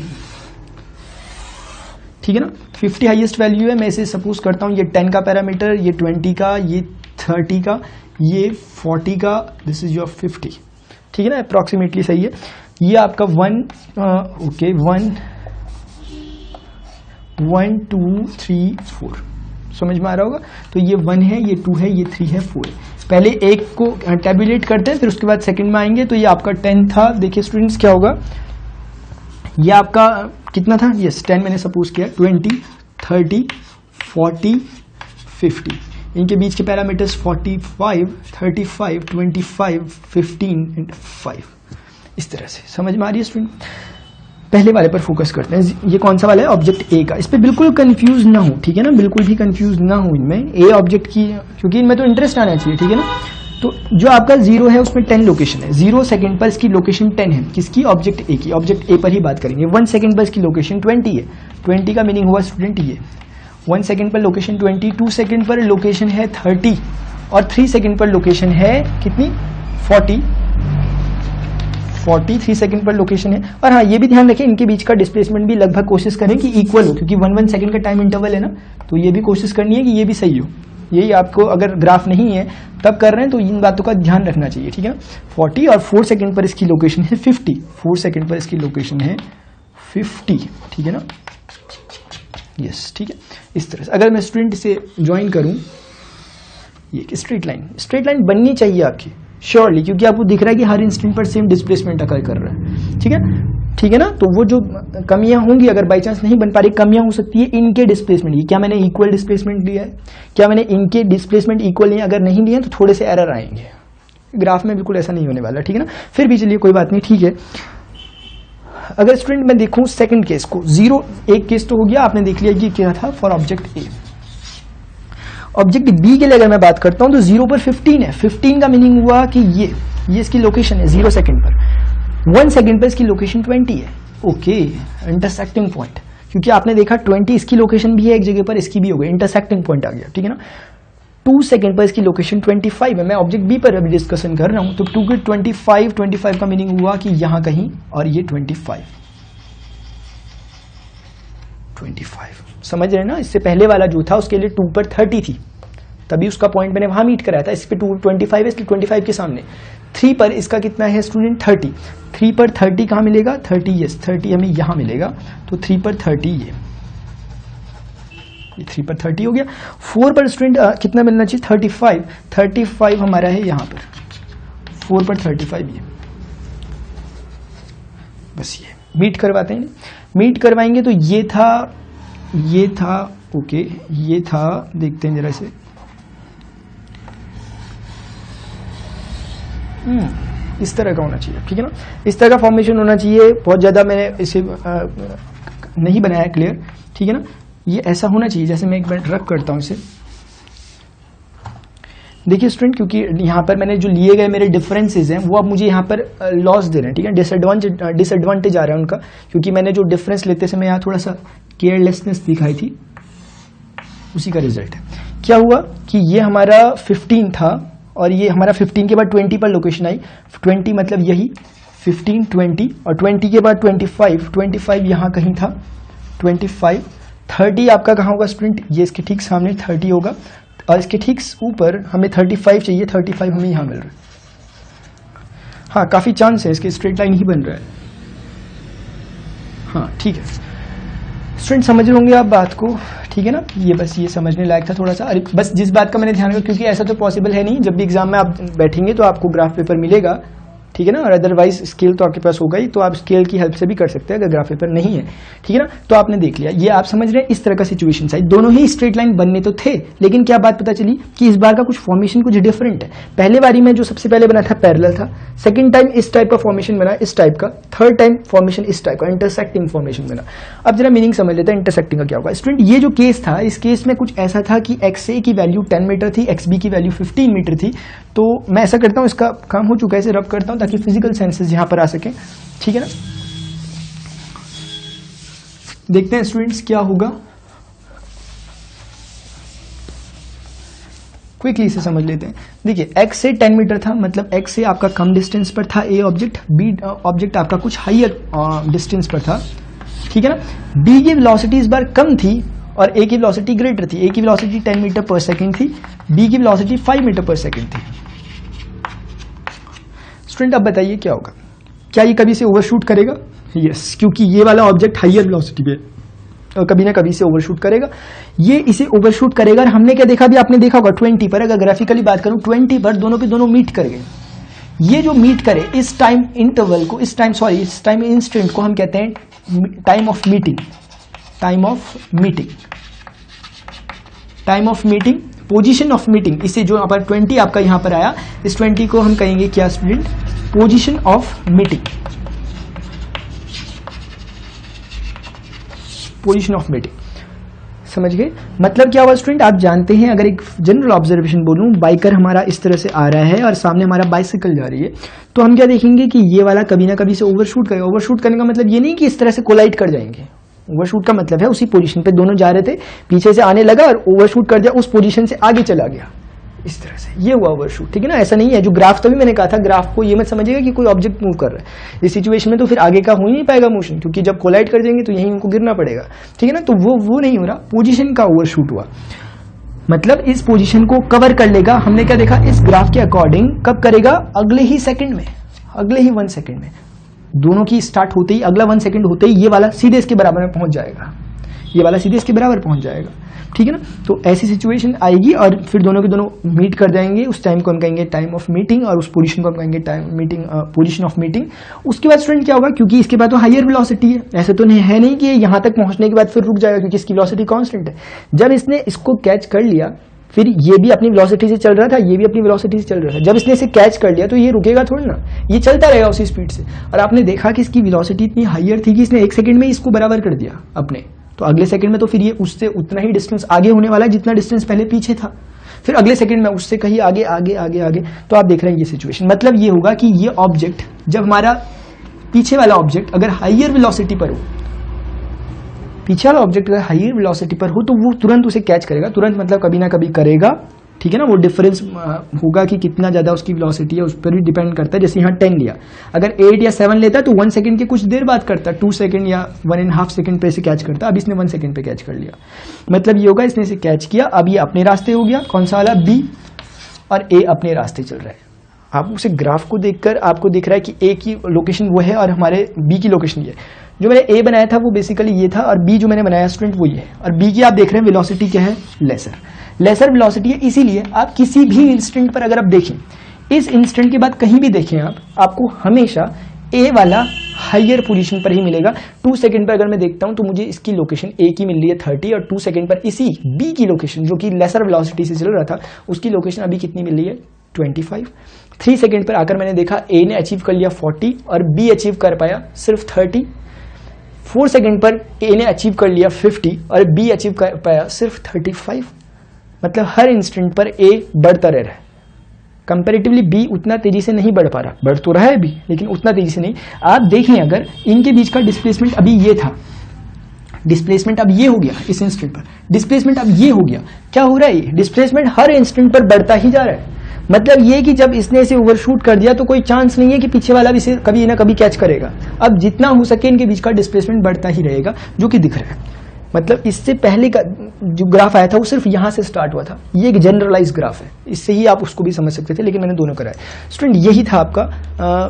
ठीक है ना, 50 हाईएस्ट वैल्यू है। मैं इसे सपोज करता हूँ ये 10 का पैरामीटर, ये 20 का, ये 30 का, ये 40 का, दिस इज योर 50, ठीक है ना, अप्रॉक्सीमेटली सही है। ये आपका 1 2 3 4 समझ में आ रहा होगा, तो ये 1 है, ये 2 है, ये 3 है, 4 है। पहले एक को टैबुलेट करते हैं, फिर उसके बाद सेकंड में आएंगे। तो ये आपका 10 था, देखिए स्टूडेंट्स क्या होगा, ये आपका कितना था, यस 10 मैंने सपोज किया, 20, 30, 40, 50, इनके बीच के पैरामीटर्स 45, 35, 25, 15 एंड 5, इस तरह से समझ में आ रही है स्टूडेंट। पहले वाले पर फोकस करते हैं, ये कौन सा वाला है, ऑब्जेक्ट ए का। इस पे बिल्कुल कंफ्यूज ना हो, ठीक है ना, बिल्कुल भी कंफ्यूज ना हो इनमें, ए ऑब्जेक्ट की, क्योंकि इनमें तो इंटरेस्ट आना चाहिए, ठीक है ना। तो जो आपका 0 है उसमें 10 लोकेशन है, 0 सेकंड पर इसकी लोकेशन 10 है, किसकी, ऑब्जेक्ट ए की, ऑब्जेक्ट ए पर ही बात करेंगे। 1 सेकंड पर इसकी लोकेशन 20 है, 20 का मीनिंग हुआ स्टूडेंट ये 1 सेकंड पर लोकेशन 20, 2 सेकंड पर लोकेशन है 30 और 3 सेकंड पर लोकेशन है कितनी, 40, 3 सेकंड पर लोकेशन है। और हाँ ये भी ध्यान रखें इनके बीच का डिस्प्लेसमेंट भी लगभग कोशिश करें कि इक्वल हो, क्योंकि 1 सेकंड का टाइम इंटरवल है ना, तो ये भी कोशिश करनी है कि ये भी सही हो। यही आपको अगर ग्राफ नहीं है तब कर रहे हैं तो इन बातों का ध्यान रखना चाहिए, ठीक है। 40 और 4 सेकंड पर इसकी लोकेशन है 50, 4 सेकंड पर इसकी लोकेशन है 50, ठीक है ना, यस ठीक है। इस तरह से अगर मैं स्टूडेंट से ज्वाइन करूं, ये स्ट्रेट लाइन बननी चाहिए आपकी श्योरली, क्योंकि आपको दिख रहा है कि हर इंस्टेंट पर सेम डिस्प्लेसमेंट अकर कर रहा है, ठीक है ना। तो वो जो कमियां होंगी अगर बाई चांस नहीं बन पा रही, कमियां हो सकती है इनके डिस्प्लेसमेंट की, क्या मैंने इक्वल डिस्प्लेसमेंट लिया है, क्या मैंने इनके डिस्प्लेसमेंट इक्वल लिया, अगर नहीं लिया तो थोड़े से एरर आएंगे ग्राफ में, बिल्कुल ऐसा नहीं होने वाला, ठीक है ना। फिर भी चलिए कोई बात नहीं, ठीक है। अगर स्टूडेंट मैं देखूं सेकंड केस को, 0 एक केस तो हो गया, आपने देख लिया कि क्या था for object a. Object b के लिए अगर मैं बात करता हूं तो 0 पर 15 है, 15 का मीनिंग हुआ कि ये इसकी लोकेशन है 0 सेकंड पर, 1 सेकंड पर इसकी लोकेशन 20 है, ओके इंटरसेक्टिंग पॉइंट, क्योंकि आपने देखा 20 इसकी लोकेशन भी है एक जगह पर, इसकी भी हो गई, इंटरसेक्टिंग पॉइंट आ गया, ठीक है ना। 2 सेकंड पर इसकी लोकेशन 25 है, मैं ऑब्जेक्ट बी पर अभी डिस्कशन कर रहा हूं, तो 2 के 25 का मीनिंग हुआ कि यहां कहीं, और ये 25 समझ रहे हैं ना। इससे पहले वाला जो था उसके लिए 2 पर 30 थी, तभी उसका पॉइंट मैंने वहां मीट कराया था, इस पे 25 है इसलिए 25 के सामने। 3 पर इसका कितना है स्टूडेंट 30, 3 पर 30 कहां मिलेगा 30, यस 30 हमें यहां मिलेगा, तो 3 पर 30 ये 3 पर 30 हो गया। 4 पर स्टूडेंट कितना मिलना चाहिए 35 हमारा है यहां पर, 4 पर 35 ये, बस ये मीट करवाते हैं, मीट करवाएंगे तो ये था ओके, ये था, देखते हैं जरा से, इस तरह का होना चाहिए, ठीक है ना, इस तरह का फॉर्मेशन होना चाहिए। बहुत ज्यादा मैंने इसे नहीं बनाया क्लियर, ठीक है ना, ये ऐसा होना चाहिए। जैसे मैं एक बार रब करता हूं इसे, देखिए स्टूडेंट, क्योंकि यहाँ पर मैंने जो लिए गए मेरे डिफरेंसेस हैं वो अब मुझे यहाँ पर लॉस दे रहे हैं, ठीक है, डिसएडवांटेज आ रहा है उनका, क्योंकि मैंने जो डिफरेंस लेते समय यहाँ थोड़ा सा केयरलेसनेस दिखाई थी, उसी का रिजल्ट है। क्या हुआ कि ये हमारा 15 था और ये हमारा 15 के बाद 20 पर लोकेशन आई, 20 मतलब यही 15, 20 और 20 के बाद 25, 25 यहाँ कहीं था, 25, 30 आपका कहाँ होगा स्टूडेंट, ये इसके ठीक सामने 30 होगा और इसके ठीक ऊपर हमें 35 चाहिए, 35 हमें यहाँ मिल रहा है। हाँ काफ़ी चांस है इसके स्ट्रेट लाइन ही बन रहा है। हाँ ठीक है स्टूडेंट, समझ रहे होंगे आप बात को, ठीक है ना। ये बस ये समझने लायक था थोड़ा सा। अरे बस जिस बात का मैंने ध्यान रखा, क्योंकि ऐसा तो पॉसिबल है नहीं, जब भी एग्जाम में आप बैठेंगे तो आपको ग्राफ पेपर मिलेगा, ठीक है ना, और अदरवाइज स्केल तो आपके पास होगा ही, तो आप स्केल की हेल्प से भी कर सकते हैं अगर ग्राफ पेपर नहीं है, ठीक है ना। तो आपने देख लिया, ये आप समझ रहे हैं, इस तरह का सिचुएशन है। दोनों ही स्ट्रेट लाइन बनने तो थे, लेकिन क्या बात पता चली कि इस बार का कुछ फॉर्मेशन कुछ डिफरेंट है। पहले बारी में जो सबसे पहले बना था पैरेलल था, सेकंड टाइम इस टाइप का फॉर्मेशन बना, इस टाइप का, थर्ड टाइम फॉर्मेशन इस टाइप का इंटरसेक्टिंग फॉर्मेशन बना। अब जरा मीनिंग समझ लेते हैं इंटरसेक्टिंग का क्या होगा। स्टूडेंट ये जो केस था, इस केस में कुछ ऐसा था कि एक्स ए की वैल्यू 10 मीटर थी, एक्स बी की वैल्यू 15 मीटर थी। तो मैं ऐसा करता हूँ, इसका काम हो चुका है, इसे रब करता हूँ ताकि फिजिकल सेंसेस यहां पर आ सके, ठीक है ना। देखते हैं स्टूडेंट्स क्या होगा, क्विकली इसे समझ लेते हैं। देखिए x से 10 मीटर था, मतलब x से आपका कम डिस्टेंस पर था a ऑब्जेक्ट, b ऑब्जेक्ट आपका कुछ हाइयर डिस्टेंस पर था, ठीक है ना। b की वेलोसिटी इस बार कम थी और a की वेलोसिटी ग्रेटर थी। a की वेलोसिटी 10 मीटर पर सेकंड थी, b की वेलोसिटी 5 मीटर पर सेकंड थी। स्टूडेंट अब बताइए क्या होगा, क्या ये कभी से ओवरशूट करेगा? यस, क्योंकि ये वाला ऑब्जेक्ट हाइयर वेलोसिटी पे और कभी ना कभी से ओवरशूट करेगा, ये इसे ओवरशूट करेगा। और हमने क्या देखा, भी आपने देखा होगा 20 पर, अगर ग्राफिकली बात करूं 20 पर दोनों के दोनों मीट कर गए। ये जो मीट करे इस टाइम इंटरवल को, इस टाइम इंस्टेंट को हम कहते हैं time of meeting, time of meeting, time of meeting, position of meeting. इसे जो यहाँ पर 20 आपका यहाँ पर आया, इस 20 को हम कहेंगे क्या student, position of meeting, position of meeting. समझ गए? मतलब क्या हुआ स्टूडेंट, आप जानते हैं, अगर एक जनरल ऑब्जर्वेशन बोलूं, बाइकर हमारा इस तरह से आ रहा है और सामने हमारा बाइसिकल जा रही है, तो हम क्या देखेंगे कि ये वाला कभी ना कभी से ओवरशूट करेगा। ओवरशूट करने का मतलब ये नहीं कि इस तरह से कोलाइड कर जाएंगे, ओवरशूट का मतलब है उसी पोजीशन पे दोनों जा रहे थे, पीछे से आने लगा और ओवरशूट कर दिया, उस पोजीशन से आगे चला गया, इस तरह से ये हुआ ओवरशूट, ठीक है ना। ऐसा नहीं है, जो ग्राफ तभी मैंने कहा था, ग्राफ को ये मत समझिएगा कि कोई ऑब्जेक्ट मूव कर रहा है। इस सिचुएशन में तो फिर आगे का हो ही नहीं पाएगा मोशन, क्योंकि जब कोलाइड कर जाएंगे तो यहीं उनको गिरना पड़ेगा, ठीक है ना। तो वो नहीं हो रहा, पोजीशन का ओवरशूट हुआ, मतलब इस पोजीशन को कवर कर लेगा। हमने क्या देखा, इस ग्राफ के अकॉर्डिंग कब करेगा, अगले ही सेकंड में, अगले ही 1 सेकंड में, दोनों की स्टार्ट होते ही, अगला 1 सेकंड होते ही ये वाला सीधे इसके बराबर में पहुंच जाएगा, ये वाला सीधे इसके बराबर पहुंच जाएगा, ठीक है ना। तो ऐसी सिचुएशन आएगी और फिर दोनों के दोनों मीट कर जाएंगे। उस टाइम को हम कहेंगे टाइम ऑफ मीटिंग और उस पोजीशन को हम कहेंगे time meeting, position of meeting. उसके बाद स्टूडेंट क्या होगा, क्योंकि इसके बाद तो हायर वेलोसिटी है, ऐसे तो नहीं है नहीं कि यहां तक पहुंचने के बाद फिर रुक जाएगा, क्योंकि इसकी वेलोसिटी कांस्टेंट है। जब इसने इसको कैच कर लिया, फिर ये भी अपनी वेलोसिटी से चल रहा था, ये भी अपनी वेलोसिटी से चल रहा था, जब इसने इसे कैच कर लिया तो ये रुकेगा थोड़ी ना, ये चलता रहेगा उसी स्पीड से। और आपने देखा कि इसकी वेलोसिटी इतनी हाइयर थी कि इसने 1 सेकंड में इसको बराबर कर दिया अपने, तो अगले सेकंड में तो फिर ये उससे उतना ही डिस्टेंस आगे होने वाला है जितना डिस्टेंस पहले पीछे था, फिर अगले सेकंड में उससे कहीं आगे आगे आगे आगे। तो आप देख रहे हैं ये सिचुएशन, मतलब ये होगा कि ये ऑब्जेक्ट, जब हमारा पीछे वाला ऑब्जेक्ट अगर हाइयर वेलोसिटी पर हो, पीछे वाला ऑब्जेक्ट अगर हाइयर वेलोसिटी पर हो, तो वो तुरंत उसे कैच करेगा, तुरंत मतलब कभी ना कभी करेगा, ठीक है ना। वो डिफरेंस होगा कि कितना ज्यादा उसकी वेलोसिटी है, उस पर भी डिपेंड करता है। जैसे यहाँ 10 लिया, अगर 8 या 7 लेता तो 1 सेकंड के कुछ देर बाद करता, 2 सेकंड या 1.5 सेकंड पे इसे कैच करता, अब इसने 1 सेकंड पे कैच कर लिया। मतलब ये होगा, इसने इसे कैच किया, अब ये अपने रास्ते हो गया, कौन सा वाला, बी, और ए अपने रास्ते चल रहा है। आप उसे ग्राफ को देखकर आपको दिख रहा है कि ए की लोकेशन वो है और हमारे बी की लोकेशन ये है। जो मैंने ए बनाया था वो बेसिकली ये था, और बी जो मैंने बनाया स्टूडेंट वो ये है। और बी की आप देख रहे हैं वेलोसिटी क्या है, लेसर वेलोसिटी है। इसीलिए आप किसी भी इंस्टेंट पर अगर आप देखें, इस इंस्टेंट के बाद कहीं भी देखें आप, आपको हमेशा ए वाला हाइयर पोजीशन पर ही मिलेगा। 2 सेकंड पर अगर मैं देखता हूं तो मुझे इसकी लोकेशन ए की मिल रही है 30, और 2 सेकंड पर इसी बी की लोकेशन जो कि लेसर वेलोसिटी से चल रहा था, उसकी लोकेशन अभी कितनी मिल रही है, 25। 3 सेकंड पर आकर मैंने देखा ए ने अचीव कर लिया 40 और बी अचीव कर पाया सिर्फ 30। 4 सेकंड पर ए ने अचीव कर लिया 50 और बी अचीव कर पाया सिर्फ 35। मतलब हर इंस्टेंट पर ए बढ़ता रह रहा है, कंपैरेटिवली बी उतना तेजी से नहीं बढ़ पा रहा, बढ़ तो रहा है भी लेकिन उतना तेजी से नहीं। आप देखें अगर इनके बीच का डिस्प्लेसमेंट अभी ये था, डिस्प्लेसमेंट अब ये हो गया, इस इंस्टेंट पर डिस्प्लेसमेंट अब ये हो गया, क्या हो रहा है, डिस्प्लेसमेंट हर इंस्टेंट पर बढ़ता ही जा रहा है। मतलब ये कि जब इसने इसे ओवरशूट कर दिया तो कोई चांस नहीं है कि पीछे वाला भी इसे कभी ना कभी कैच करेगा। अब जितना हो सके इनके बीच का डिस्प्लेसमेंट बढ़ता ही रहेगा, जो कि दिख रहा है। मतलब इससे पहले का जो ग्राफ आया था वो सिर्फ यहां से स्टार्ट हुआ था, ये एक जनरलाइज ग्राफ है, इससे ही आप उसको भी समझ सकते थे, लेकिन मैंने दोनों कराया। स्टूडेंट यही था आपका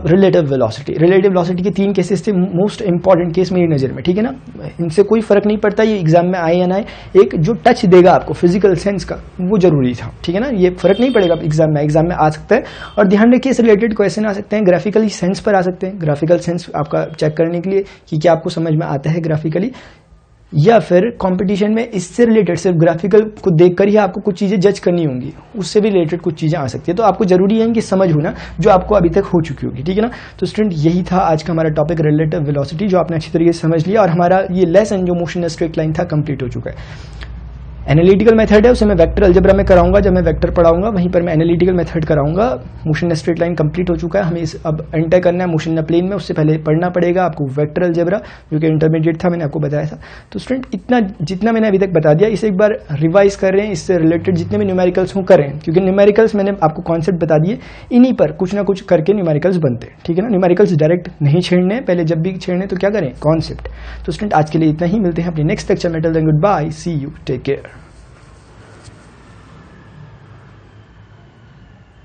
रिलेटिव वेलोसिटी। रिलेटिव वेलोसिटी के 3 केसेस थे, मोस्ट इंपॉर्टेंट केस मेरी नज़र में, ठीक है ना। इनसे कोई फर्क नहीं पड़ता ये एग्जाम में आए या ना आए, एक जो टच देगा आपको फिजिकल सेंस का वो जरूरी था, ठीक है ना। ये फर्क नहीं पड़ेगा एग्जाम में आ सकता है। और ध्यान रखिए इस रिलेटेड क्वेश्चन आ सकते हैं, ग्राफिकली सेंस पर आ सकते हैं, ग्राफिकल सेंस आपका चेक करने के लिए कि क्या आपको समझ में आता है ग्राफिकली, या फिर कंपटीशन में इससे रिलेटेड सिर्फ ग्राफिकल को देखकर ही आपको कुछ चीजें जज करनी होंगी, उससे भी रिलेटेड कुछ चीजें आ सकती है। तो आपको जरूरी है कि समझ होना जो आपको अभी तक हो चुकी होगी, ठीक है ना। तो स्टूडेंट यही था आज का हमारा टॉपिक रिलेटिव वेलोसिटी, जो आपने अच्छी तरीके से समझ लिया, और हमारा ये लेसन जो मोशन स्ट्रेट लाइन था कंप्लीट हो चुका है। एनालिटिकल मेथड है उसे मैं वेक्टर अलजेब्रा में कराऊंगा, जब मैं वेक्टर पढ़ाऊंगा वहीं पर मैं एनालिटिकल मेथड कराऊंगा। मोशन स्ट्रेट लाइन कंप्लीट हो चुका है, हमें इस अब एंटर करना है मोशन प्लेन में, उससे पहले पढ़ना पड़ेगा आपको वेक्टर अलजेब्रा, जो कि इंटरमीडिएट था, मैंने आपको बताया था। तो स्टूडेंट इतना जितना मैंने अभी तक बता दिया इसे एक बार रिवाइज कर रहे हैं, इससे रिलेटेड जितने भी न्यूमेरिकल्स हो करें, क्योंकि न्यूमेरिकल्स मैंने आपको कॉन्सेप्ट बता दिए, इन्हीं पर कुछ ना कुछ करके न्यूमेरिकल्स बनते हैं, ठीक है ना। न्यूमेरिकल्स डायरेक्ट नहीं छेड़ने, पहले जब भी छेड़ने तो क्या करें, कॉन्सेप्ट। तो स्टूडेंट आज के लिए इतना ही, मिलते हैं अपने नेक्स्ट लेक्चर में, till then good bye, see you, take care.